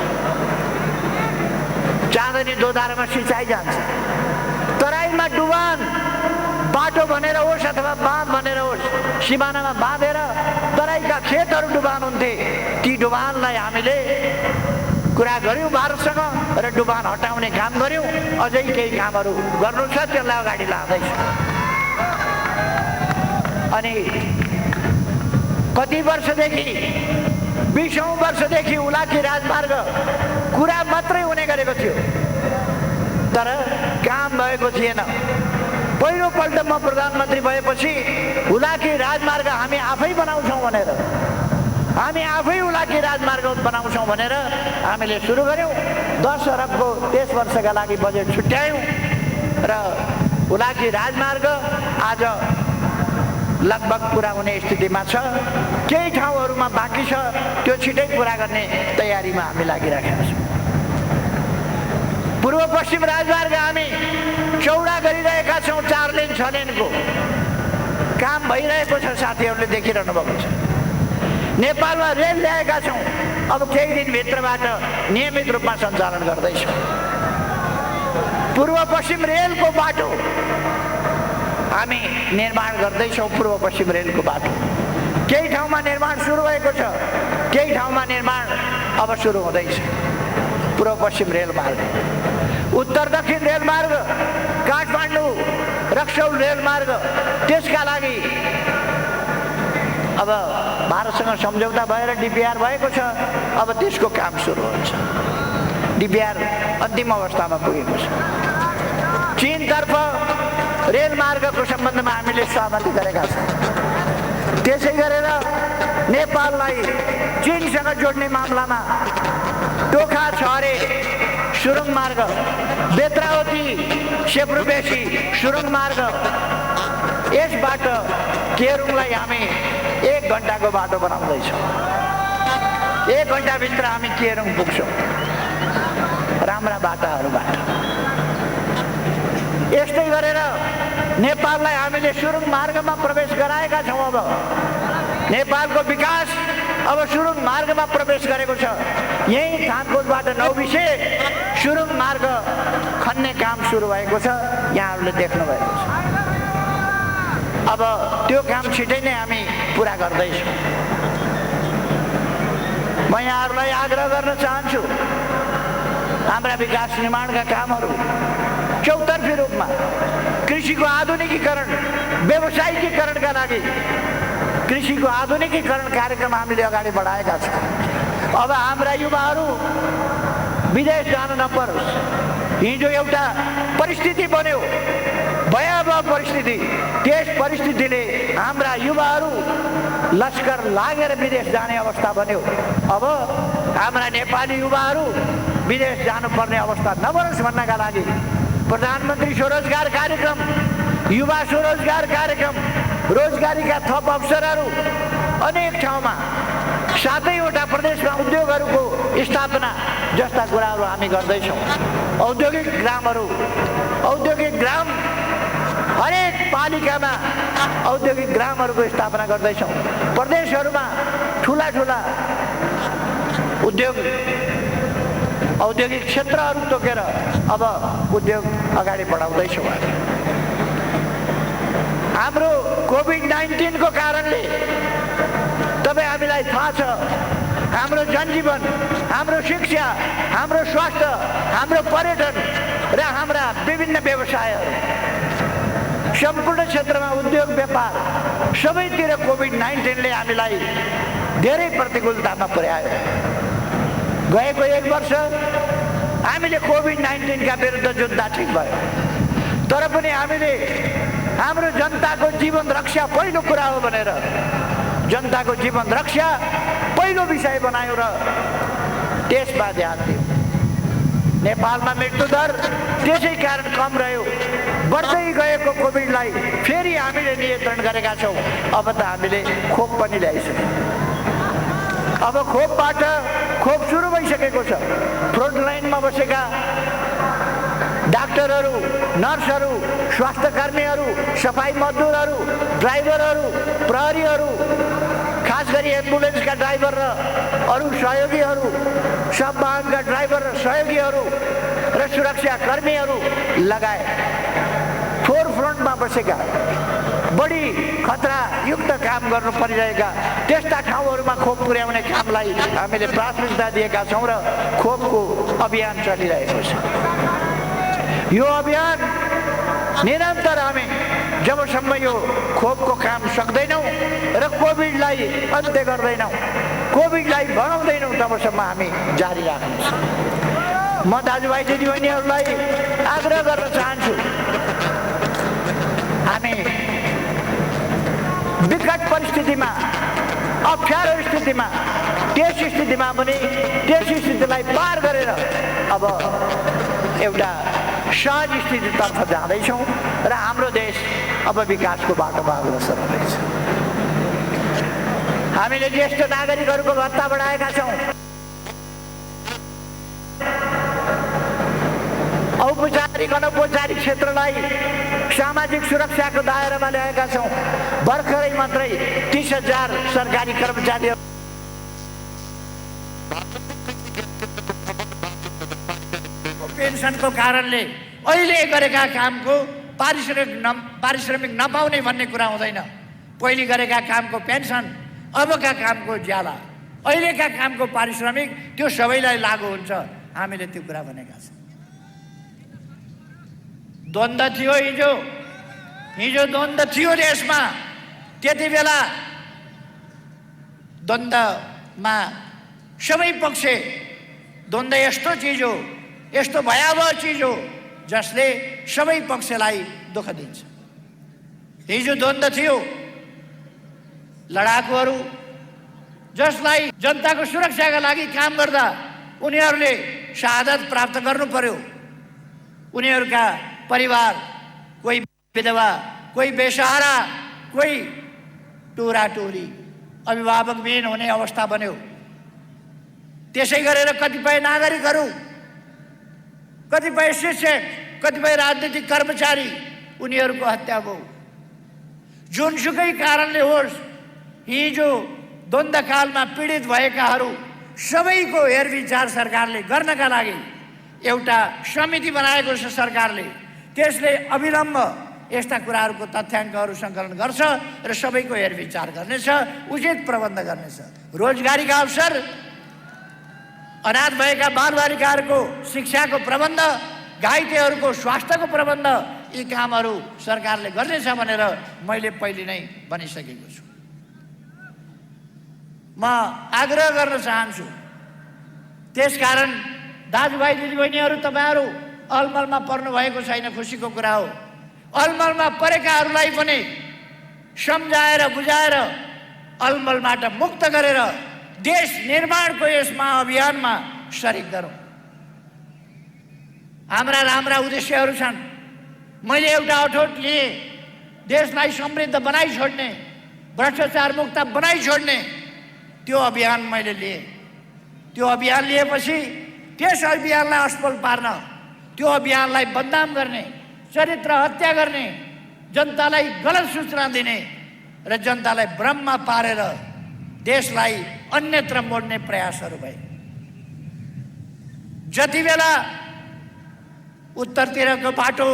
चाँदनी दोधारामा सिँचाइ जान्छ। तराईमा डुबान बाटो भनेर होस् अथवा बाँध भनेर होस्, सिमानामा बाँधेर तराईका खेतहरू डुबान हुन्थे। ती डुबानलाई हामीले कुरा गऱ्यौँ भारतसँग र डुबान हटाउने काम गऱ्यौँ। अझै केही कामहरू गर्नु छ, त्यसलाई अगाडि लाँदैछ। अनि कति वर्षदेखि, 20औं वर्षदेखि उलाकी राजमार्ग कुरा मात्रै हुने गरेको थियो, तर काम भएको थिएन। पहिलोपल्ट म प्रधानमन्त्री भएपछि हुलाकी राजमार्ग हामी आफै बनाउँछौँ भनेर, हामी आफै हुलाकी राजमार्ग बनाउँछौँ भनेर हामीले सुरु गऱ्यौँ। 10 अरबको 23 वर्षका लागि बजेट छुट्यायौँ र हुलाकी राजमार्ग आज लगभग पुरा हुने स्थितिमा छ। केही ठाउँहरूमा बाँकी छ, त्यो छिटै पुरा गर्ने तयारीमा हामी लागिराखेका छौँ। पूर्व पश्चिम राजमार्ग हामी चौडा गरिरहेका छौँ। 4 लेन 6 लेनको काम भइरहेको छ, साथीहरूले देखिरहनु भएको छ। नेपालमा रेल ल्याएका छौँ, अब केही दिनभित्रबाट नियमित रूपमा सञ्चालन गर्दैछौँ। पूर्व पश्चिम रेलको बाटो हामी निर्माण गर्दैछौँ। पूर्व पश्चिम रेलको बाटो केही ठाउँमा निर्माण सुरु भएको छ, केही ठाउँमा निर्माण अब सुरु हुँदैछ। पूर्व पश्चिम रेलमार्ग, उत्तर दक्षिण रेलमार्ग, काठमाडौँ रक्सौल रेलमार्ग, त्यसका लागि अब भारतसँग सम्झौता भएर डिपिआर भएको छ। अब त्यसको काम सुरु हुन्छ। डिपिआर अन्तिम अवस्थामा पुगेको छ। चीनतर्फ रेलमार्गको सम्बन्धमा हामीले सहमति गरेका छौँ। त्यसै गरेर नेपाललाई चीनसँग जोड्ने मामलामा टोखा छहरे सुरुङ मार्ग, बेत्रावती सेब्रुबेसी सुरुङ मार्ग, यसबाट केरुङलाई हामी 1 घण्टाको बाटो बनाउँदैछौँ। 1 घण्टाभित्र हामी केरुङ पुग्छौँ राम्रा बाटाहरूबाट। यस्तै गरेर नेपाललाई हामीले सुरुङ मार्गमा प्रवेश गराएका छौँ। अब नेपालको विकास अब सुरुङ मार्गमा प्रवेश गरेको छ। यही थानकोटबाट नौबिसे सुरुङ मार्ग खन्ने काम सुरु भएको छ, यहाँहरूले देख्नु भएको छ। अब त्यो काम छिटै नै हामी पुरा गर्दैछौँ। म यहाँहरूलाई आग्रह गर्न चाहन्छु, हाम्रा विकास निर्माणका कामहरू चौतर्फी रूपमा कृषिको आधुनिकीकरण, व्यवसायिकीकरणका लागि कृषिको आधुनिकीकरण कार्यक्रम हामीले अगाडि बढाएका छौँ। अब हाम्रा युवाहरू विदेश जान नपरोस्। हिजो एउटा परिस्थिति बन्यो, भयावह परिस्थिति। त्यस परिस्थितिले हाम्रा युवाहरू लस्कर लागेर विदेश जाने अवस्था बन्यो। अब हाम्रा नेपाली युवाहरू विदेश जानुपर्ने अवस्था नबनोस् भन्नका लागि प्रधानमन्त्री स्वरोजगार कार्यक्रम, युवा स्वरोजगार कार्यक्रम, रोजगारीका थप अवसरहरू अनेक ठाउँमा, 7वटा प्रदेशमा उद्योगहरूको स्थापना जस्ता कुराहरू हामी गर्दैछौँ। औद्योगिक ग्राम हरेक पालिकामा औद्योगिक ग्रामहरूको स्थापना गर्दैछौँ। प्रदेशहरूमा ठुला औद्योगिक क्षेत्रहरू तोकेर अब उद्योग अगाडि बढाउँदैछौँ। हाम्रो कोभिड-19 को कारणले तपाईँ हामीलाई थाहा छ हाम्रो जनजीवन, हाम्रो शिक्षा, हाम्रो स्वास्थ्य, हाम्रो पर्यटन र हाम्रा विभिन्न व्यवसायहरू सम्पूर्ण क्षेत्रमा उद्योग व्यापार सबैतिर कोभिड-19ले हामीलाई धेरै प्रतिकूलतामा पुर्यायो। गएको 1 वर्ष हामीले कोभिड-19 का विरुद्ध जुद्ध ठिक भयो, तर पनि हामीले हाम्रो जनताको जीवन रक्षा पहिलो कुरा हो भनेर जनताको जीवन रक्षा पहिलो विषय बनायो र त्यसमा ध्यान दियो। नेपालमा मृत्युदर त्यसै कारण कम रह्यो। बढ्दै गएको कोभिडलाई फेरि हामीले नियन्त्रण गरेका छौँ। अब त हामीले खोप पनि ल्याइसक्यौँ। अब खोप सुरु भइसकेको छ। फ्रन्ट लाइनमा बसेका डाक्टरहरू, नर्सहरू, स्वास्थ्यकर्मीहरू, सफाई मजदुरहरू, ड्राइभरहरू, प्रहरीहरू, खास गरी एम्बुलेन्सका ड्राइभर र अरू सहयोगीहरू, सब वाहनका ड्राइभर र सहयोगीहरू र सुरक्षाकर्मीहरू लगाए फोर फ्रन्टमा बसेका बढी खतरायुक्त काम गर्नु परिरहेका त्यस्ता ठाउँहरूमा खोप पुर्याउने कामलाई हामीले प्राथमिकता दिएका छौँ र खोपको अभियान चलिरहेको छ। यो अभियान निरन्तर हामी जबसम्म यो खोपको काम सक्दैनौँ र कोभिडलाई अन्त्य गर्दैनौँ, कोभिडलाई भगाउँदैनौँ, तबसम्म हामी जारी राख्नेछौँ। म दाजुभाइ दिदीबहिनीहरूलाई आग्रह गर्न चाहन्छु, हामी विकट परिस्थितिमा, अप्ठ्यारो स्थितिमा, त्यस स्थितिमा पनि त्यस स्थितिलाई पार गरेर अब एउटा सहज स्थितितर्फ जाँदैछौँ र हाम्रो देश अब विकासको बाटोमा अग्रसर हुँदैछ। हामीले ज्येष्ठ नागरिकहरूको भत्ता बढाएका छौँ। औपचारिक अनौपचारिक क्षेत्रलाई सामाजिक सुरक्षाको दायरामा ल्याएका छौँ। भर्खरै मात्रै 30,000 सरकारी कर्मचारी पेन्सनको कारणले अहिले गरेका कामको पारिश्रमिक नपाउने भन्ने कुरा हुँदैन। पहिले गरेका कामको पेन्सन, अबका कामको ज्याला, अहिलेका कामको पारिश्रमिक त्यो सबैलाई लागू हुन्छ। हामीले त्यो कुरा भनेका छौँ। द्वन्द्व थियो हिजो द्वन्द्व थियो देशमा। त्यति बेला द्वन्द्वमा सबै पक्ष द्वन्द्व यस्तो चिज हो, यस्तो भयावह चिज हो जसले सबै पक्षलाई दुःख दिन्छ। हिजो द्वन्द्व थियो लडाकुहरू जसलाई जनताको सुरक्षाका लागि काम गर्दा उनीहरूले शहादत प्राप्त गर्नु पर्यो। उनीहरूका परिवार, कोही विधवा, कोही बेसहारा, कोही टोराटोरी, अभिभावकविहीन हुने अवस्था बन्यो। त्यसै गरेर कतिपय नागरिकहरू, कतिपय शिक्षक, कतिपय राजनीतिक कर्मचारी उनीहरूको हत्या भयो। जुनसुकै कारणले होस्, हिजो द्वन्द्वकालमा पीडित भएकाहरू सबैको हेरविचार सरकारले गर्नका लागि एउटा समिति बनाएको छ सरकारले। त्यसले अविलम्ब यस्ता कुराहरूको तथ्याङ्कहरू सङ्कलन गर्छ र सबैको हेरविचार गर्नेछ, उचित प्रबन्ध गर्नेछ। रोजगारीका अवसर, अनाथ भएका बालबालिकाहरूको शिक्षाको प्रबन्ध, घाइतेहरूको स्वास्थ्यको प्रबन्ध, यी कामहरू सरकारले गर्नेछ भनेर मैले पहिले नै भनिसकेको छु। म आग्रह गर्न चाहन्छु, त्यसकारण दाजुभाइ दिदीबहिनीहरू, तपाईँहरू अलमलमा पर्नु भएको छैन, खुसीको कुरा हो। अलमलमा परेकाहरूलाई पनि सम्झाएर बुझाएर अलमलबाट मुक्त गरेर देश निर्माणको यस महाअभियानमा सरिक गरौँ। हाम्रा राम्रा उद्देश्यहरू छन्। मैले एउटा अठोट लिएँ, देशलाई समृद्ध बनाइ छोड्ने, भ्रष्टाचार मुक्त बनाइ छोड्ने त्यो अभियान मैले लिएँ। त्यो अभियान लिएपछि त्यस अभियानलाई असफल पार्न, त्यो अभियानलाई बदनाम गर्ने, चरित्र हत्या गर्ने, जनतालाई गलत सूचना दिने र जनतालाई भ्रममा पारेर देशलाई अन्यत्र मोड्ने प्रयासहरू भए। जति बेला उत्तरतिरको बाटो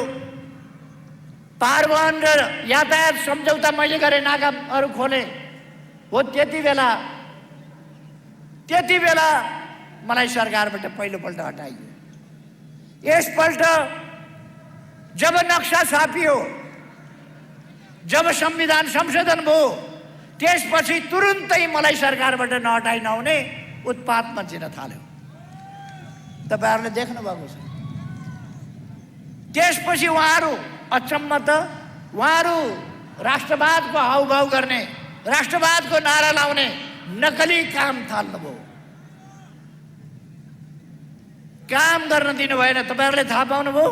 पारवहन र यातायात सम्झौता मैले गरेँ, नाकाहरू खोलेँ, हो त्यति बेला मलाई सरकारबाट पहिलोपल्ट हटाइयो। यसपल्ट जब नक्सा छापियो, जब संविधान संशोधन भयो, त्यसपछि तुरुन्तै मलाई सरकारबाट नहटाइ नहुने उत्पात मचिन थाल्यो। तपाईहरुले देख्नु भएको छ। त्यसपछि उहाँहरू अचम्म त उहाँहरू राष्ट्रवादको हाउभाउ गर्ने, राष्ट्रवादको नारा लाउने नकली काम थाल्नुभयो। काम गर्न दिनु भएन। तपाईहरुले थाहा पाउनुभयो?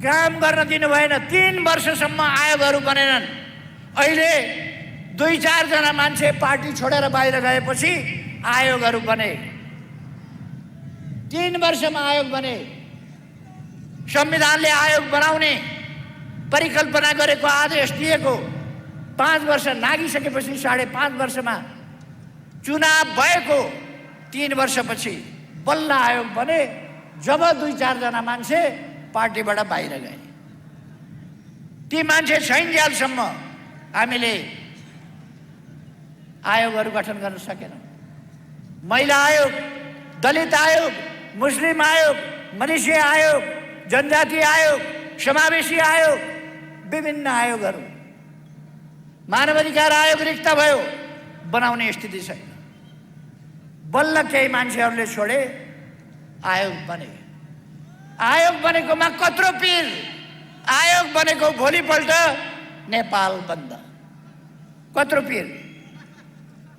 काम गर्न दिनु भएन। 3 वर्षसम्म आयोगहरू बनेनन्। अहिले 2-4 जना मान्छे पार्टी छोडेर बाहिर गएपछि आयोगहरू बने। 3 वर्षमा आयोग बने। संविधानले आयोग बनाउने परिकल्पना गरेको, आदेश दिएको 5 वर्ष नागिसकेपछि 5.5 वर्षमा चुनाव भएको 3 वर्षपछि बल्ल आयोग बने। जब 2-4 जना मान्छे पार्टीबाट बाहिर गए, ती मान्छे छैनन्जेलसम्म हामीले आयोगहरू गठन गर्न सकेनौँ। महिला आयोग, दलित आयोग, मुस्लिम आयोग, मधेसी आयोग, जनजाति आयोग, समावेशी आयोग, विभिन्न आयोगहरू। मानवाधिकार आयोग रिक्त भयो, बनाउने स्थिति छैन। बल्ल केही मान्छेहरूले छोडे, आयोग बने। आयोग बनेकोमा कत्रो पीर। आयोग बनेको भोलिपल्ट नेपाल बन्द। कत्रो पीर।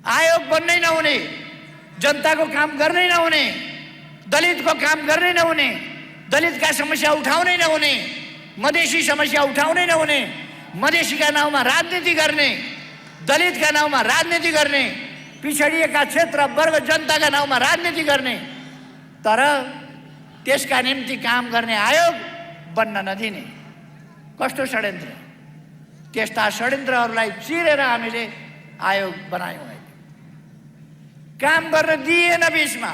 आयोग बन्नै नहुने, जनताको काम गर्नै नहुने, दलितको काम गर्नै नहुने, दलितका समस्या उठाउनै नहुने, मधेसी समस्या उठाउनै नहुने, मधेसीका नाउँमा राजनीति गर्ने, दलितका नाउँमा राजनीति गर्ने, पिछडिएका क्षेत्र वर्ग जनताका नाउँमा राजनीति गर्ने, तर त्यसका निम्ति काम गर्ने आयोग बन्न नदिने। कस्तो षड्यन्त्र! त्यस्ता षड्यन्त्रहरूलाई चिरेर हामीले आयोग बनायौँ। काम गर्न दिएन। बीचमा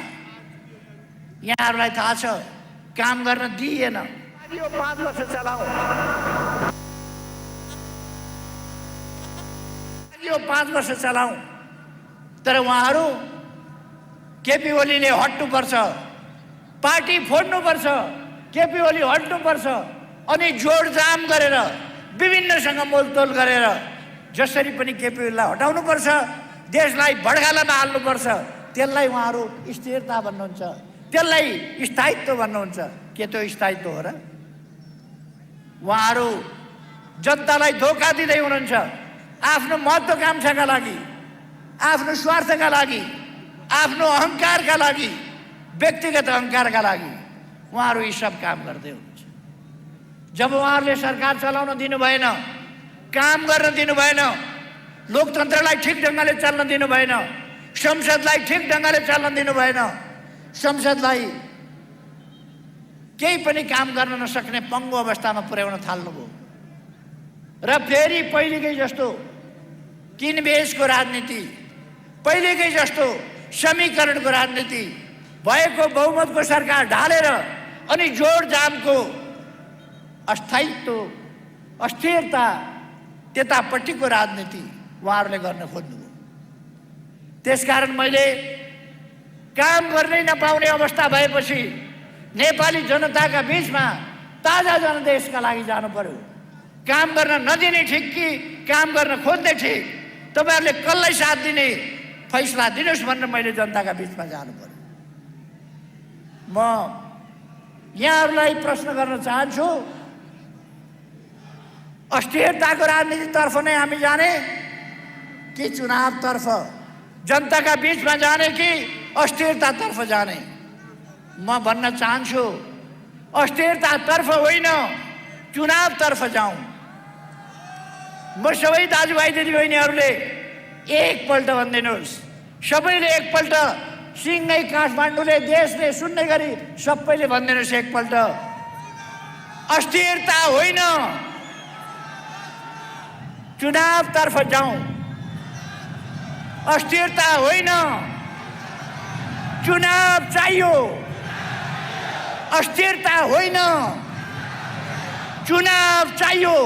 यहाँहरूलाई थाहा छ, काम गर्न दिएन। यो 5 वर्ष चलाऊ, यो 5 वर्ष चलाऊ। तर उहाँहरू केपी ओलीले हट्नुपर्छ, पार्टी फोड्नुपर्छ, केपी ओली हट्नुपर्छ, अनि जोडजाम गरेर विभिन्नसँग मोलतोल गरेर जसरी पनि केपी ओलीलाई हटाउनुपर्छ, देशलाई भड्कालामा हाल्नुपर्छ। त्यसलाई उहाँहरू स्थिरता भन्नुहुन्छ, त्यसलाई स्थायित्व भन्नुहुन्छ। के त्यो स्थायित्व हो र? उहाँहरू जनतालाई धोका दिँदै हुनुहुन्छ। आफ्नो महत्त्वाकांक्षाका लागि, आफ्नो स्वार्थका लागि, आफ्नो अहङ्कारका लागि, व्यक्तिगत अहङ्कारका लागि उहाँहरू यी सब काम गर्दै हुनुहुन्छ। जब उहाँहरूले सरकार चलाउन दिनु भएन, काम गर्न दिनु भएन, लोकतन्त्रलाई ठिक ढङ्गले चल्न दिनु भएन, संसदलाई ठिक ढङ्गले चल्न दिनु भएन, संसदलाई केही पनि काम गर्न नसक्ने पङ्गु अवस्थामा पुर्याउन थाल्नुभयो। र फेरि पहिलेकै जस्तो किनबेचको राजनीति, पहिलेकै जस्तो समीकरणको राजनीति, भएको बहुमतको सरकार ढालेर अनि जोडजामको अस्थायित्व, अस्थिरता, त्यतापट्टिको राजनीति उहाँहरूले गर्न खोज्नुभयो। त्यसकारण मैले काम गर्नै नपाउने अवस्था भएपछि नेपाली जनताका बीचमा ताजा जनादेशका लागि जानु पर्यो। काम गर्न नदिने ठिक कि काम गर्न खोज्ने ठिक? तपाईहरुले कसलाई साथ दिने फैसला दिनुस् भनेर मैले जनताका बीचमा जानु पर्यो। म यहाँहरूलाई प्रश्न गर्न चाहन्छु, अस्थिरताको राजनीतितर्फ नै हामी जाने कि चुनावतर्फ, जनताका बीचमा जाने कि अस्थिरतातर्फ जाने? म भन्न चाहन्छु अस्थिरतातर्फ होइन, चुनावतर्फ जाउँ। म सबै दाजुभाइ दिदीबहिनीहरूले एकपल्ट भनिदिनुहोस्, सबैले एकपल्ट, सिंहै काठमाडौँले देशले सुन्ने गरी सबैले भनिदिनुहोस् एकपल्ट, अस्थिरता होइन, चुनावतर्फ जाउँ। अस्थिरता होइन, चुनाव चाहियो। अस्थिरता होइन, चुनाव चाहियो।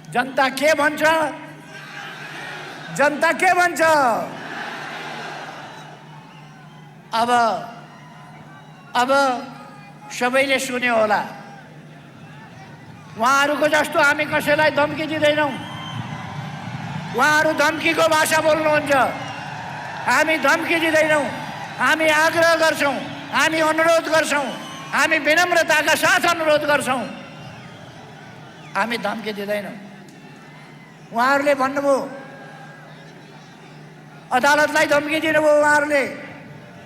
जनता के भन्छ? जनता के भन्छ? अब सबैले सुन्यो होला। उहाँहरूको जस्तो हामी कसैलाई धम्की दिँदैनौँ। उहाँहरू धम्कीको भाषा बोल्नुहुन्छ, हामी धम्की दिँदैनौँ। हामी आग्रह गर्छौँ, हामी अनुरोध गर्छौँ, हामी विनम्रताका साथ अनुरोध गर्छौँ। हामी धम्की दिँदैनौँ। उहाँहरूले भन्नुभयो, अदालतलाई धम्की दिनुभयो उहाँहरूले,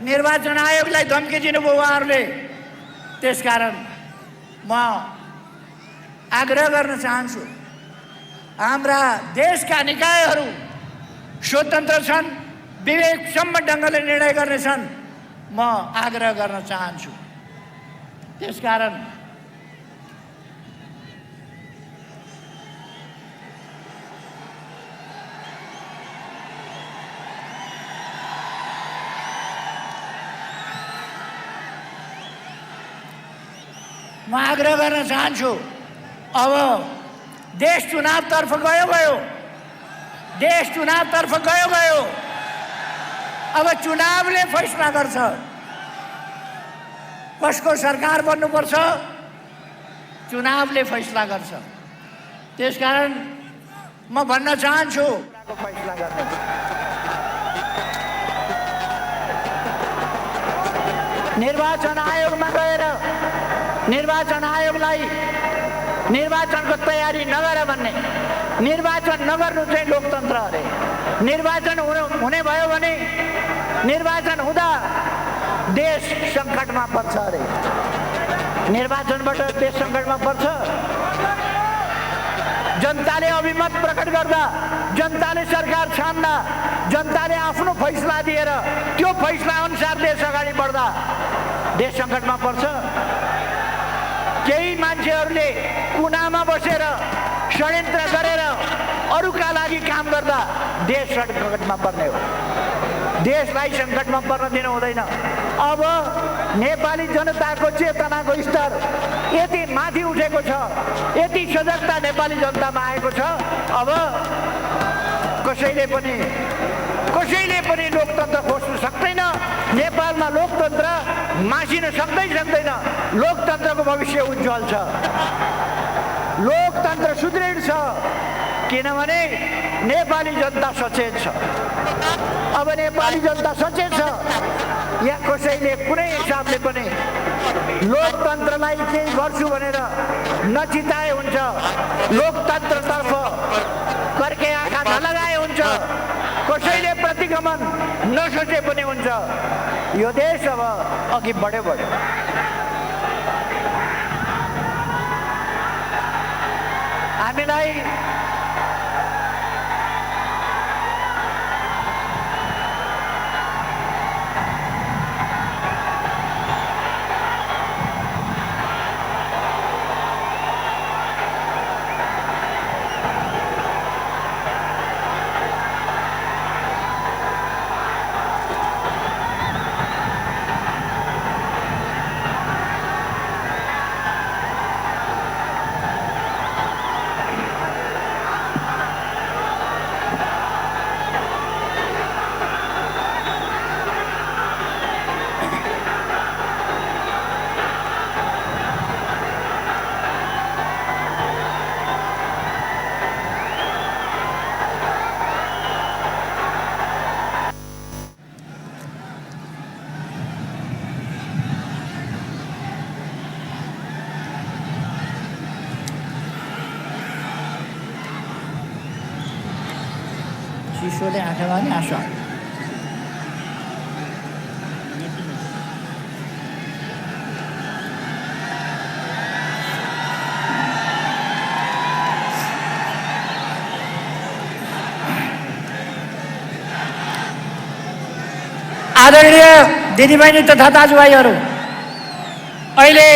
निर्वाचन आयोगलाई धम्की दिनुभयो उहाँहरूले। त्यसकारण म आग्रह गर्न चाहन्छु, हाम्रा देशका निकायहरू स्वतन्त्र छन्, विवेकसम्म ढङ्गले निर्णय गर्नेछन्। म आग्रह गर्न चाहन्छु। त्यसकारण म आग्रह गर्न चाहन्छु, अब देश चुनावतर्फ गयो। देश चुनावतर्फ गयो। अब चुनावले फैसला गर्छ कसको सरकार बन्नुपर्छ। चुनावले फैसला गर्छ। त्यसकारण म भन्न चाहन्छु, फैसला गर्ने निर्वाचन आयोगमा गएर निर्वाचन आयोगलाई निर्वाचनको तयारी नगर भन्ने, निर्वाचन नगर्नु चाहिँ लोकतन्त्र अरे। निर्वाचन हुने भयो भने निर्वाचन हुँदा देश सङ्कटमा पर्छ अरे। निर्वाचनबाट देश सङ्कटमा पर्छ। जनताले अभिमत प्रकट गर्दा, जनताले सरकार छान्दा, जनताले आफ्नो फैसला दिएर त्यो फैसला अनुसार देश अगाडि बढ्दा देश सङ्कटमा पर्छ। केही मान्छेहरूले कुनामा बसेर षड्यन्त्र गरेर अरूका लागि काम गर्दा देश सङ्कटमा पर्ने हो। देशलाई सङ्कटमा पर्न दिनु हुँदैन। अब नेपाली जनताको चेतनाको स्तर यति माथि उठेको छ, यति सजगता नेपाली जनतामा आएको छ। अब कसैले पनि लोकतन्त्र खोज्नु सक्दैन। नेपालमा लोकतन्त्र मासिन सक्दैन। लोकतन्त्रको भविष्य उज्जवल छ। लोकतन्त्र सुदृढ छ, किनभने नेपाली जनता सचेत छ। अब नेपाली जनता सचेत छ। यहाँ कसैले कुनै हिसाबले पनि लोकतन्त्रलाई केही गर्छु भनेर नचिताए हुन्छ, लोकतन्त्रतर्फ कर्के आँखा नलगाए हुन्छ, कसैले प्रतिगमन नसोचे पनि हुन्छ। यो देश अब अघि बढ्यो। हामीलाई चिसोले आँखामा नि आँसु आदरणीय दिदीबहिनी तथा दाजुभाइहरू, अहिले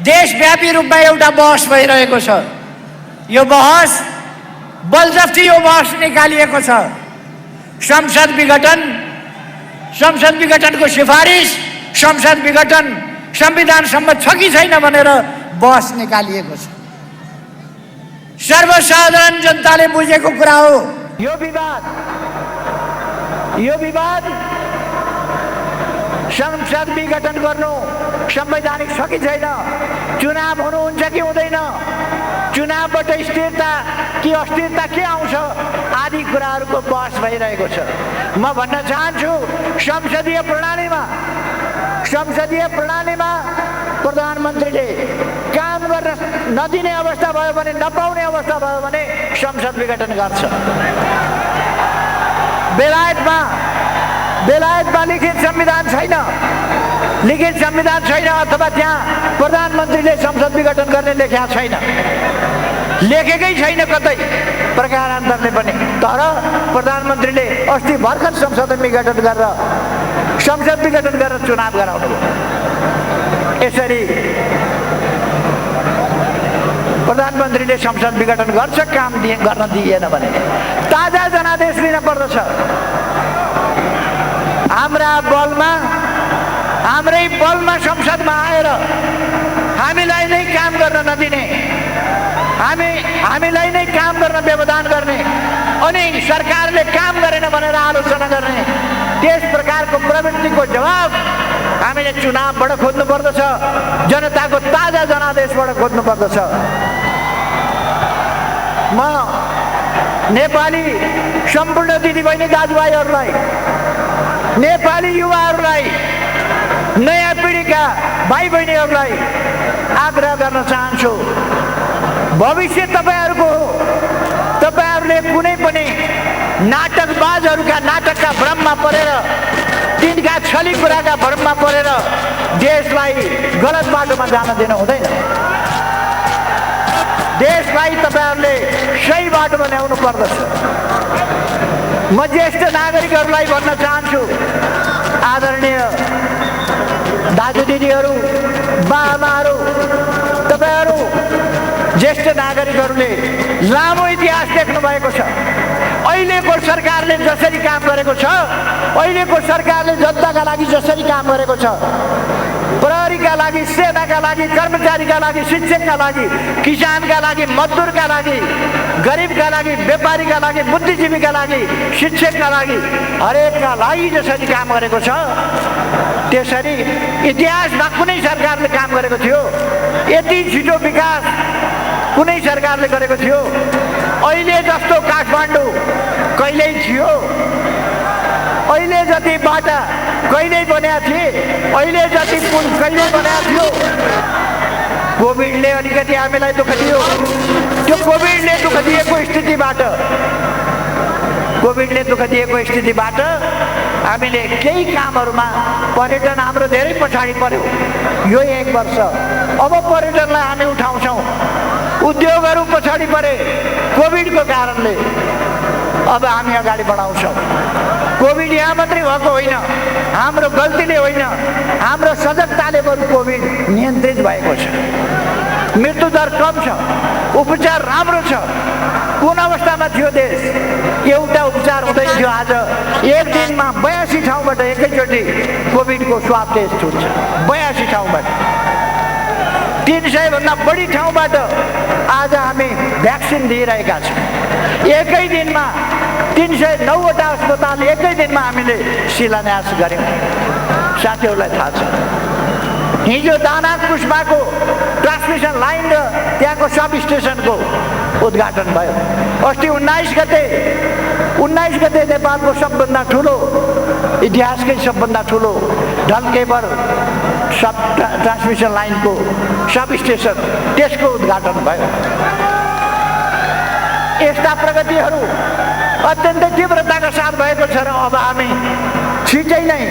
देशव्यापी रूपमा एउटा बहस भइरहेको छ। यो बहस बलजफ्ती यो बहस निकालिएको छ। संसद विघटनको सिफारिस, संसद विघटन संविधान सम्मत छ कि छैन भनेर बहस निकालिएको छ। सर्वसाधारण जनताले बुझेको कुरा हो यो विवाद संसद विघटन गर्नु संवैधानिक छ कि छैन, चुनाव हुनुहुन्छ कि हुँदैन, चुनावबाट स्थिरता कि अस्थिरता के आउँछ आदि कुराहरूको बहस भइरहेको छ। म भन्न चाहन्छु संसदीय प्रणालीमा प्रधानमन्त्रीले काम गर्न नदिने अवस्था भयो भने, नपाउने अवस्था भयो भने संसद विघटन गर्छ। बेलायतमा लिखित संविधान छैन अथवा त्यहाँ प्रधानमन्त्रीले संसद विघटन गर्ने लेखेका छैन, लेखेकै छैन कतै प्रकारान्तरले पनि। तर प्रधानमन्त्रीले अस्ति भर्खर संसद विघटन गरेर चुनाव गराउनु भयो। यसरी प्रधानमन्त्रीले संसद विघटन गर्छ काम गर्न दिएन भने ताजा जनादेश लिन पर्दछ। हाम्रै बलमा संसदमा आएर हामीलाई नै काम गर्न नदिने, हामीलाई नै काम गर्न व्यवधान गर्ने अनि सरकारले काम गरेन भनेर आलोचना गर्ने त्यस प्रकारको प्रवृत्तिको जवाब हामीले चुनावबाट खोज्नु पर्दछ, जनताको ताजा जनादेशबाट खोज्नु पर्दछ। म नेपाली सम्पूर्ण दिदीबहिनी दाजुभाइहरूलाई, नेपाली युवाहरूलाई, नयाँ पिँढीका भाइ बहिनीहरूलाई आग्रह गर्न चाहन्छु, भविष्य तपाईहरुको हो। तपाईहरुले कुनै पनि नाटकबाजहरूका नाटकका भ्रममा परेर, तिनका छली कुराका भ्रममा परेर देशलाई गलत बाटोमा जान दिनु हुँदैन। देशलाई तपाईहरुले सही बाटोमा ल्याउनु पर्दछ। म ज्येष्ठ नागरिकहरूलाई भन्न चाहन्छु, आदरणीय दाजु दिदीहरू, बाबाहरू, तपाईहरु ज्येष्ठ नागरिकहरूले लामो इतिहास देख्नु भएको छ। अहिलेको सरकारले जसरी काम गरेको छ, अहिलेको सरकारले जनताका लागि जसरी काम गरेको छ, प्रहरीका लागि, सेनाका लागि, कर्मचारीका लागि, शिक्षकका लागि, किसानका लागि, मजदुरका लागि, गरिबका लागि, व्यापारीका लागि, बुद्धिजीवीका लागि, शिक्षकका लागि, हरेकका लागि जसरी काम गरेको छ त्यसरी इतिहासमा कुनै सरकारले काम गरेको थियो? यति छिटो विकास कुनै सरकारले गरेको थियो? अहिले जस्तो काठमाडौँ कहिल्यै थियो? अहिले जति बाटा कहिल्यै बनेका थिए? अहिले जति पुल कहिल्यै बनेका थियो? कोभिडले अलिकति हामीलाई दुःख दियो। त्यो कोभिडले दुःख दिएको स्थितिबाट हामीले केही कामहरूमा पर्यटन हाम्रो धेरै पछाडि पर्यो यो एक वर्ष। अब पर्यटनलाई हामी उठाउँछौँ। उद्योगहरू पछाडि परे कोभिडको कारणले, अब हामी अगाडि बढाउँछौँ। कोभिड यहाँ मात्रै भएको होइन, हाम्रो गल्तीले होइन, हाम्रो सजगताले बरु कोभिड नियन्त्रित भएको छ। मृत्युदर कम छ, उपचार राम्रो छ। कुन अवस्थामा थियो देश? एउटा उपचार हुँदैन थियो। आज एक दिनमा 82 ठाउँबाट एकैचोटि कोभिडको स्वाब टेस्ट हुन्छ। 82 ठाउँबाट, 300 भन्दा बढी ठाउँबाट आज हामी भ्याक्सिन दिइरहेका छौँ। एकै दिनमा 309वटा अस्पताल एकै दिनमा हामीले शिलान्यास गर्यौँ। साथीहरूलाई थाहा छ, हिजो दानाथ पुष्पाको ट्रान्समिसन लाइन र त्यहाँको सब स्टेसनको उद्घाटन भयो। अस्ति 19 गते नेपालको सबभन्दा ठुलो, इतिहासकै सबभन्दा ठुलो ढल्केबर सब ट्रान्समिसन लाइनको सब स्टेसन, त्यसको उद्घाटन भयो। यस्ता प्रगतिहरू अत्यन्तै तीव्रताका साथ भएको छ र अब हामी छिटै नै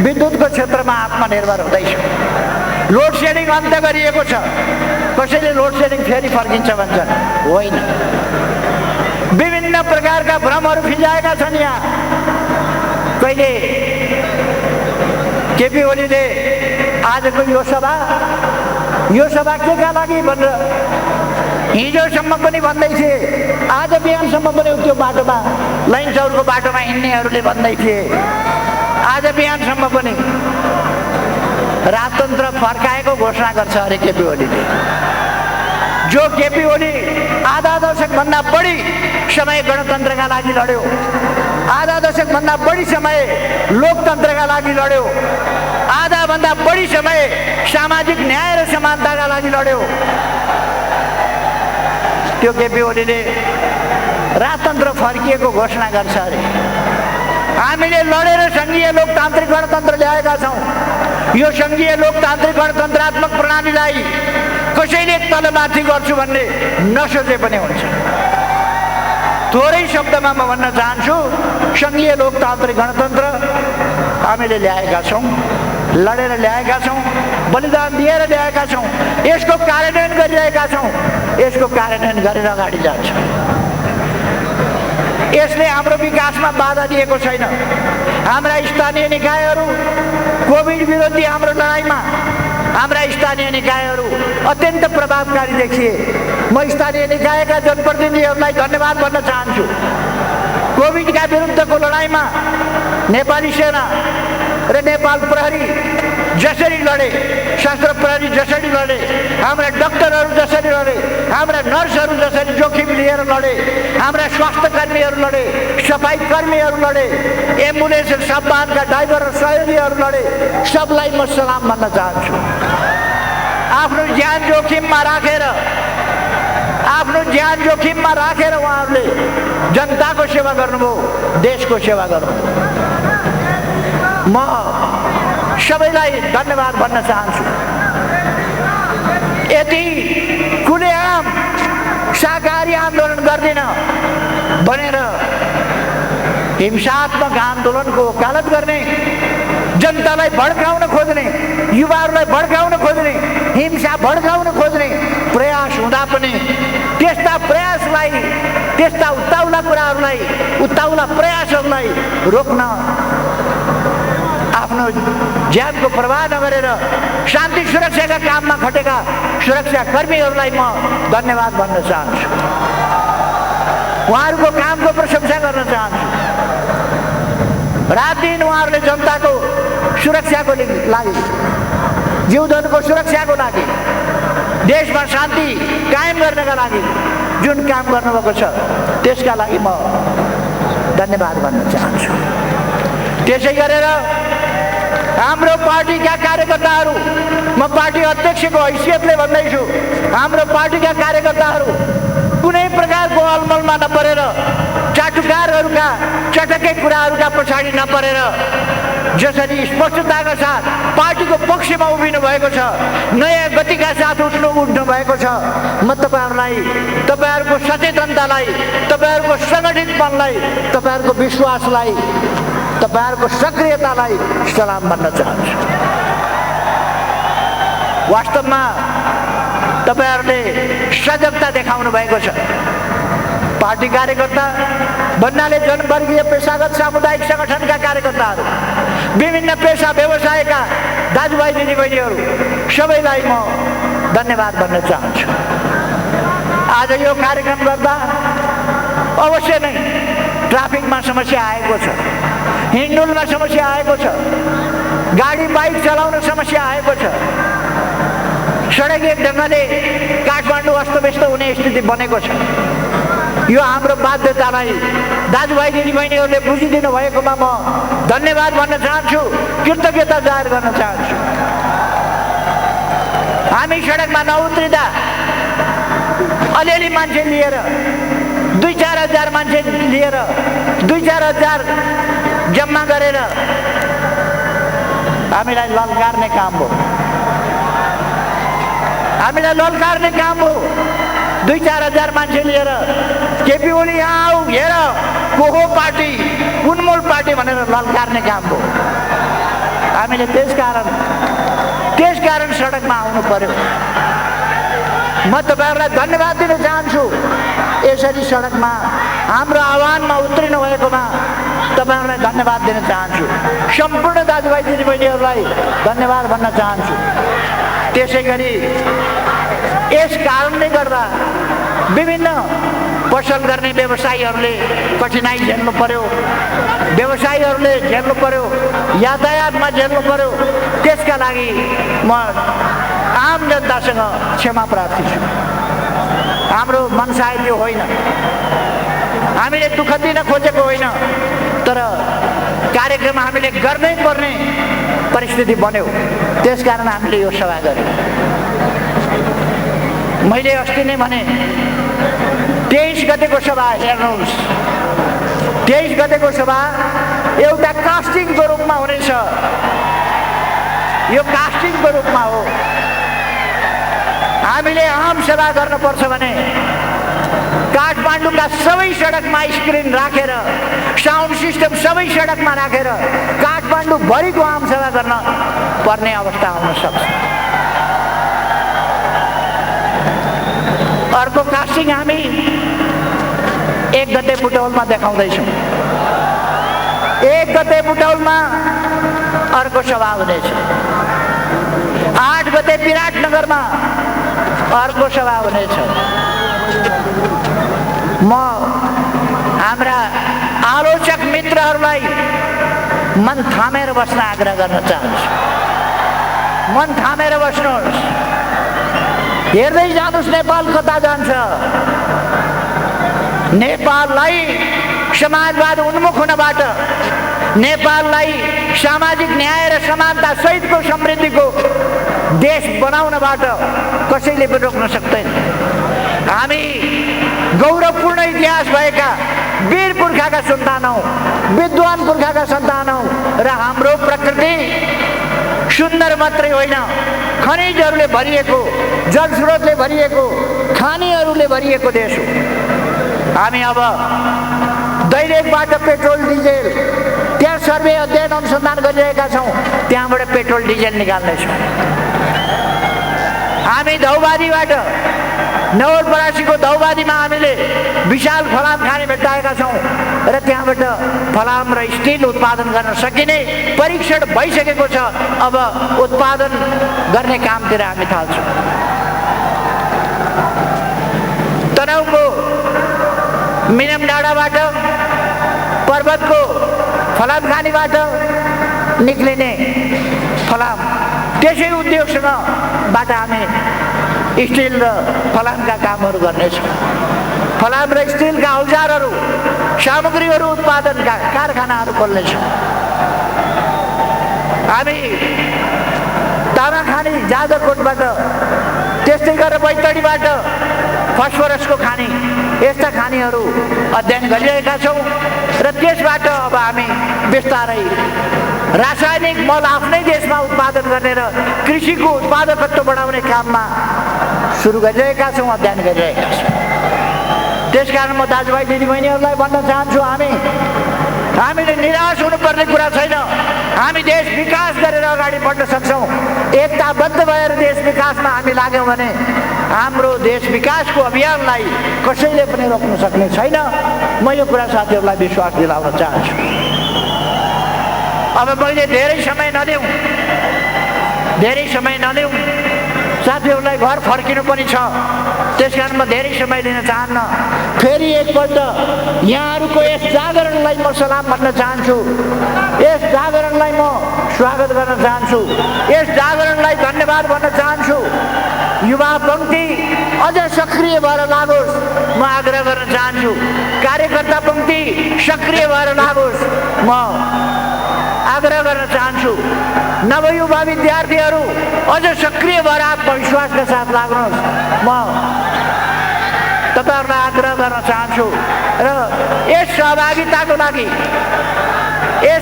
विद्युतको क्षेत्रमा आत्मनिर्भर हुँदैछौँ। लोड सेडिङ अन्त्य गरिएको छ। कसैले लोड सेडिङ फेरि फर्किन्छ भन्छन्, होइन। विभिन्न प्रकारका भ्रमहरू फिजाएका छन् यहाँ। कहिले केपी ओलीले आजको यो सभा केका लागि भनेर हिजोसम्म पनि भन्दै थिए, आज बिहानसम्म पनि त्यो बाटोमा, लाइन चौरको बाटोमा हिँड्नेहरूले भन्दै थिए। आज बिहानसम्म पनि राजतन्त्र फर्काएको घोषणा गर्छ अरे केपी ओलीले। जो केपी ओली आधा दशकभन्दा बढी समय गणतन्त्रका लागि लड्यो, आधा दशकभन्दा बढी समय लोकतन्त्रका लागि लड्यो, आधाभन्दा बढी समय सामाजिक न्याय र समानताका लागि लड्यो। त्यो केपी ओलीले राजतन्त्र फर्किएको घोषणा गर्छ अरे। हामीले लडेर सङ्घीय लोकतान्त्रिक गणतन्त्र ल्याएका छौँ। यो सङ्घीय लोकतान्त्रिक गणतन्त्रात्मक प्रणालीलाई कसैले तलमाथि गर्छु भन्ने नसोचे पनि हुन्छ। थोरै शब्दमा म भन्न चाहन्छु, सङ्घीय लोकतान्त्रिक गणतन्त्र हामीले ल्याएका छौँ, लडेर ल्याएका छौँ, बलिदान दिएर ल्याएका छौँ, यसको कार्यान्वयन गरिरहेका छौँ, यसको कार्यान्वयन गरेर अगाडि जान्छ। यसले हाम्रो विकासमा बाधा दिएको छैन। हाम्रा स्थानीय निकायहरू कोभिड विरोधी हाम्रो लडाइँमा हाम्रा स्थानीय निकायहरू अत्यन्त प्रभावकारी देखिए। म स्थानीय निकायका जनप्रतिनिधिहरूलाई धन्यवाद भन्न चाहन्छु। कोभिडका विरुद्धको लडाइँमा नेपाली सेना र नेपाल प्रहरी जसरी लडे, सशस्त्र प्रहरी जसरी लडे, हाम्रा डाक्टरहरू जसरी लडे, हाम्रा नर्सहरू जसरी जोखिम लिएर लडे, हाम्रा स्वास्थ्य कर्मीहरू लडे, सफाई कर्मीहरू लडे, एम्बुलेन्स र सबवाहनका ड्राइभर र सहयोगीहरू लडे, सबलाई म सलाम भन्न चाहन्छु। आफ्नो ज्यान जोखिममा राखेर उहाँहरूले जनताको सेवा गर्नुभयो, देशको सेवा गर्नुभयो। म सबैलाई धन्यवाद भन्न चाहन्छु। यति खुलेआम शाकाहारी आन्दोलन गर्दिन भनेर हिंसात्मक आन्दोलनको वकालत गर्ने, जनतालाई भड्काउन खोज्ने, युवाहरूलाई भड्काउन खोज्ने, हिंसा भड्काउन खोज्ने प्रयास हुँदा पनि त्यस्ता प्रयासलाई, त्यस्ता उत्ताउला कुराहरूलाई, उत्ताउला प्रयासहरूलाई रोक्न आफ्नो ज्यानको प्रवाह नगरेर शान्ति सुरक्षाका काममा खटेका सुरक्षा कर्मीहरूलाई म धन्यवाद भन्न चाहन्छु। उहाँहरूको कामको प्रशंसा गर्न चाहन्छु। रात दिन उहाँहरूले जनताको सुरक्षाको लागि, जीवधनको सुरक्षाको लागि, देशमा शान्ति कायम गर्नका लागि जुन काम गर्नुभएको छ त्यसका लागि म धन्यवाद भन्न चाहन्छु। त्यसै गरेर हाम्रो पार्टीका कार्यकर्ताहरू, म पार्टी अध्यक्षको हैसियतले भन्दैछु, हाम्रो पार्टीका कार्यकर्ताहरू कुनै प्रकारको अलमलमा नपरेर, चाटुकारहरूका चटकै कुराहरूका पछाडि नपरेर जसरी स्पष्टताका साथ पार्टीको पक्षमा उभिनु भएको छ, नयाँ गतिका साथ उठ्नु भएको छ, म तपाईँहरूलाई, तपाईँहरूको सचेतनतालाई, तपाईँहरूको सङ्गठित मनलाई, तपाईँहरूको विश्वासलाई, तपाईँहरूको सक्रियतालाई सलाम भन्न चाहन्छु। वास्तवमा तपाईँहरूले सजगता देखाउनु भएको छ। पार्टी कार्यकर्ता भन्नाले जनवर्गीय पेशागत सामुदायिक सङ्गठनका कार्यकर्ताहरू, विभिन्न पेशा व्यवसायका दाजुभाइ दिदीबहिनीहरू सबैलाई म धन्यवाद भन्न चाहन्छु। आज यो कार्यक्रम गर्दा अवश्य नै ट्राफिकमा समस्या आएको छ, हिँडडुलमा समस्या आएको छ, गाडी बाइक चलाउन समस्या आएको छ, सडकीय ढङ्गले काठमाडौँ अस्तव्यस्त हुने स्थिति बनेको छ। यो हाम्रो बाध्यतालाई दाजुभाइ दिदीबहिनीहरूले बुझिदिनु भएकोमा म धन्यवाद भन्न चाहन्छु, कृतज्ञता जाहेर गर्न चाहन्छु। हामी सडकमा नउत्रिँदा अलिअलि मान्छे लिएर, 2-4 हजार मान्छे लिएर, 2-4 हजार जम्मा गरेर हामीलाई ललकार्ने काम हो, हामीलाई ललकार्ने काम हो। 2-4 हजार मान्छे लिएर केपी ओली यहाँ आऊ, हेर को हो पार्टी, कुनमूल पार्टी भनेर ललकार्ने काम हो। हामीले त्यसकारण सडकमा आउनु पर्यो। म तपाईँहरूलाई धन्यवाद दिन चाहन्छु। यसरी सडकमा हाम्रो आह्वानमा उत्रिनु भएकोमा तपाईँहरूलाई धन्यवाद दिन चाहन्छु। सम्पूर्ण दाजुभाइ दिदीबहिनीहरूलाई धन्यवाद भन्न चाहन्छु। त्यसै गरी यस कारणले गर्दा विभिन्न पसल गर्ने व्यवसायीहरूले कठिनाइ झेल्नु पर्यो, व्यवसायीहरूले झेल्नु पर्यो, यातायातमा झेल्नु पर्यो। त्यसका लागि म आम जनतासँग क्षमा प्रार्थी छु। हाम्रो मनसा त्यो होइन। हामीले दुःख दिन खोजेको होइन, तर कार्यक्रम हामीले गर्नै पर्ने परिस्थिति बन्यो। त्यसकारण हामीले यो सभा गर्यौँ। मैले अस्ति नै भने 23 गतेको सभा हेर्नुहोस्, 23 गतेको सभा एउटा कास्टिङको रूपमा हुनेछ। यो कास्टिङको रूपमा हो। हामीले आम सभा गर्नुपर्छ भने काठमाडौँका सबै सडकमा स्क्रिन राखेर, साउन्ड सिस्टम सबै सडकमा राखेर काठमाडौँभरिको आम सभा गर्न पर्ने अवस्था आउन सक्छ। अर्को कास्टिङ हामी 1 गते बुटौलमा देखाउँदैछौँ। 1 गते बुटौलमा अर्को सभा हुनेछ। 8 गते विराटनगरमा अर्को सभा हुनेछ। म हाम्रा आलोचक मित्रहरूलाई मन थामेर बस्न आग्रह गर्न चाहन्छु। मन थामेर बस्नुहोस्। हेर्दै जानुहोस् नेपाल कता जान्छ। नेपाललाई समाजवाद उन्मुख हुनबाट, नेपाललाई सामाजिक न्याय र समानता सहितको समृद्धिको देश बनाउनबाट कसैले पनि रोक्न सक्दैन। हामी गौरवपूर्ण इतिहास भएका वीर पुर्खाका सन्तान हौँ, विद्वान पुर्खाका सन्तान हौँ र हाम्रो प्रकृति सुन्दर मात्रै होइन, खनिजहरूले भरिएको, जलस्रोतले भरिएको, खानीहरूले भरिएको देश हो। हामी अब दैलेखबाट पेट्रोल डिजेल त्यहाँ सर्वे अध्ययन अनुसन्धान गरिरहेका छौँ, त्यहाँबाट पेट्रोल डिजेल निकाल्नेछौँ। हामी धौबादीबाट, नवलपरासीको धौबादीमा हामीले विशाल फलाम खाने भेट्टाएका छौँ र त्यहाँबाट फलाम र स्टिल उत्पादन गर्न सकिने परीक्षण भइसकेको छ। अब उत्पादन गर्ने कामतिर हामी थाल्छौँ। तनहुँको मिनम डाँडाबाट, पर्वतको फलाम खानीबाट निक्लिने फलाम त्यसै उद्योगसँगबाट हामी स्टिल र फलामका कामहरू गर्नेछौँ। फलाम र स्टिलका औजारहरू, सामग्रीहरू उत्पादनका कारखानाहरू खोल्नेछौँ। हामी तामाखानी जाजरकोटबाट, त्यस्तै गरेर बैतडीबाट फस्फोरसको खानी, यस्ता खानीहरू अध्ययन गरिरहेका छौँ र त्यसबाट अब हामी बिस्तारै रासायनिक मल आफ्नै देशमा उत्पादन गर्ने र कृषिको उत्पादकत्व बढाउने काममा सुरु गरिरहेका छौँ, अध्ययन गरिरहेका छौँ। त्यसकारण म दाजुभाइ दिदीबहिनीहरूलाई भन्न चाहन्छु, हामीले निराश हुनुपर्ने कुरा छैन। हामी देश विकास गरेर अगाडि बढ्न सक्छौँ। एकताबद्ध भएर देश विकासमा हामी लाग्यौँ भने हाम्रो देश विकासको अभियानलाई कसैले पनि रोक्न सक्ने छैन। म यो कुरा साथीहरूलाई विश्वास दिलाउन चाहन्छु। अब मैले धेरै समय नलिउँ, साथीहरूलाई घर फर्किनु पनि छ, त्यसकारण म धेरै समय लिन चाहन्न। फेरि एकपल्ट यहाँहरूको यस जागरणलाई म सलाम भन्न चाहन्छु, यस जागरणलाई म स्वागत गर्न चाहन्छु, यस जागरणलाई धन्यवाद भन्न चाहन्छु। युवा पङ्क्ति अझ सक्रिय भएर लागोस्, म आग्रह गर्न चाहन्छु। कार्यकर्ता पङ्क्ति सक्रिय भएर लागोस्, म आग्रह गर्न चाहन्छु। नवयुवा विद्यार्थीहरू अझ सक्रिय भएर आत्मविश्वासका साथ लाग्नुहोस्, म तपाईँहरूलाई आग्रह गर्न चाहन्छु। र यस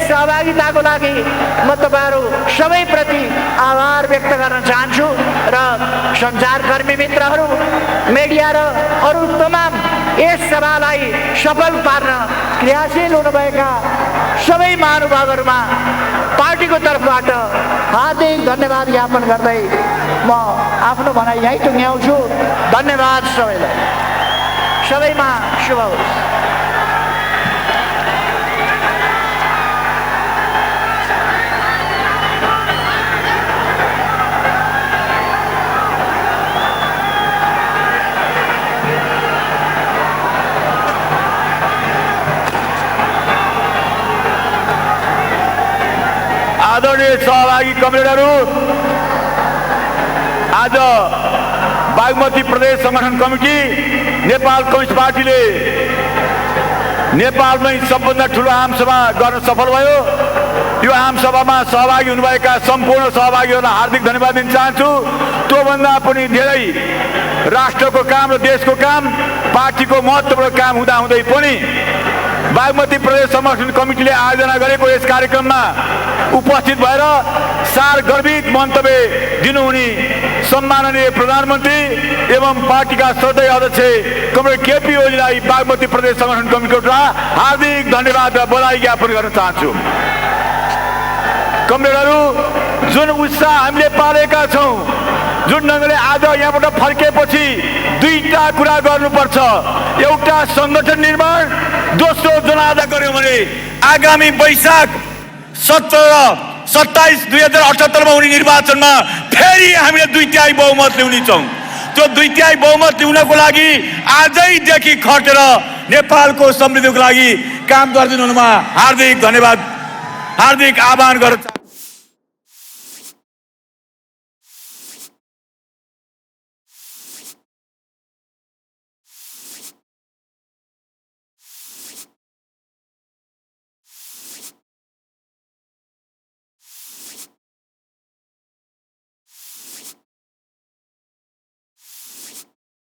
सहभागिताको लागि म तपाईँहरू सबैप्रति आभार व्यक्त गर्न चाहन्छु र सञ्चारकर्मी मित्रहरू, मिडिया र अरू तमाम यस सभालाई सफल पार्न क्रियाशील हुनुभएका सबै महानुभावहरूमा पार्टीको तर्फबाट हार्दिक धन्यवाद ज्ञापन गर्दै म आफ्नो भनाइ यहीँ टुङ्ग्याउँछु। धन्यवाद सबैलाई। सबैमा शुभ होस्। आदरणीय सहभागी कमरेडहरू, आज बागमती प्रदेश संगठन कमिटी नेपाल कम्युनिस्ट पार्टीले नेपालमै सबभन्दा ठुलो आमसभा गर्न सफल भयो। यो आमसभामा सहभागी हुनुभएका सम्पूर्ण सहभागीहरूलाई हार्दिक धन्यवाद दिन चाहन्छु। त्योभन्दा पनि धेरै राष्ट्रको काम र देशको काम, पार्टीको महत्त्वपूर्ण काम हुँदाहुँदै पनि बागमती प्रदेश संगठन कमिटीले आयोजना गरेको यस कार्यक्रममा उपस्थित भएर सारगर्भित मन्तव्य दिनुहुने सम्माननीय प्रधानमन्त्री एवं पार्टीका श्रद्धेय अध्यक्ष कमरेड केपी ओलीलाई बागमती प्रदेश संगठन कमिटीबाट हार्दिक धन्यवाद र बधाई ज्ञापन गर्न चाहन्छु। कमरेडहरू, जुन उत्साह हामीले पालेका छौँ, जुन ढङ्गले आज यहाँबाट फर्केपछि दुईटा कुरा गर्नुपर्छ। एउटा संगठन निर्माण, दोस्रो जनाजा गर्यौँ भने आगामी वैशाख 27 2078 मा हुने निर्वाचनमा फेरि हामीले 2/3 बहुमत ल्याउने छौँ। त्यो 2/3 बहुमत ल्याउनको लागि आजैदेखि खटेर नेपालको समृद्धिको लागि काम गरिदिनुहुनुमा हार्दिक धन्यवाद, हार्दिक आह्वान गर्न चाहन्छु।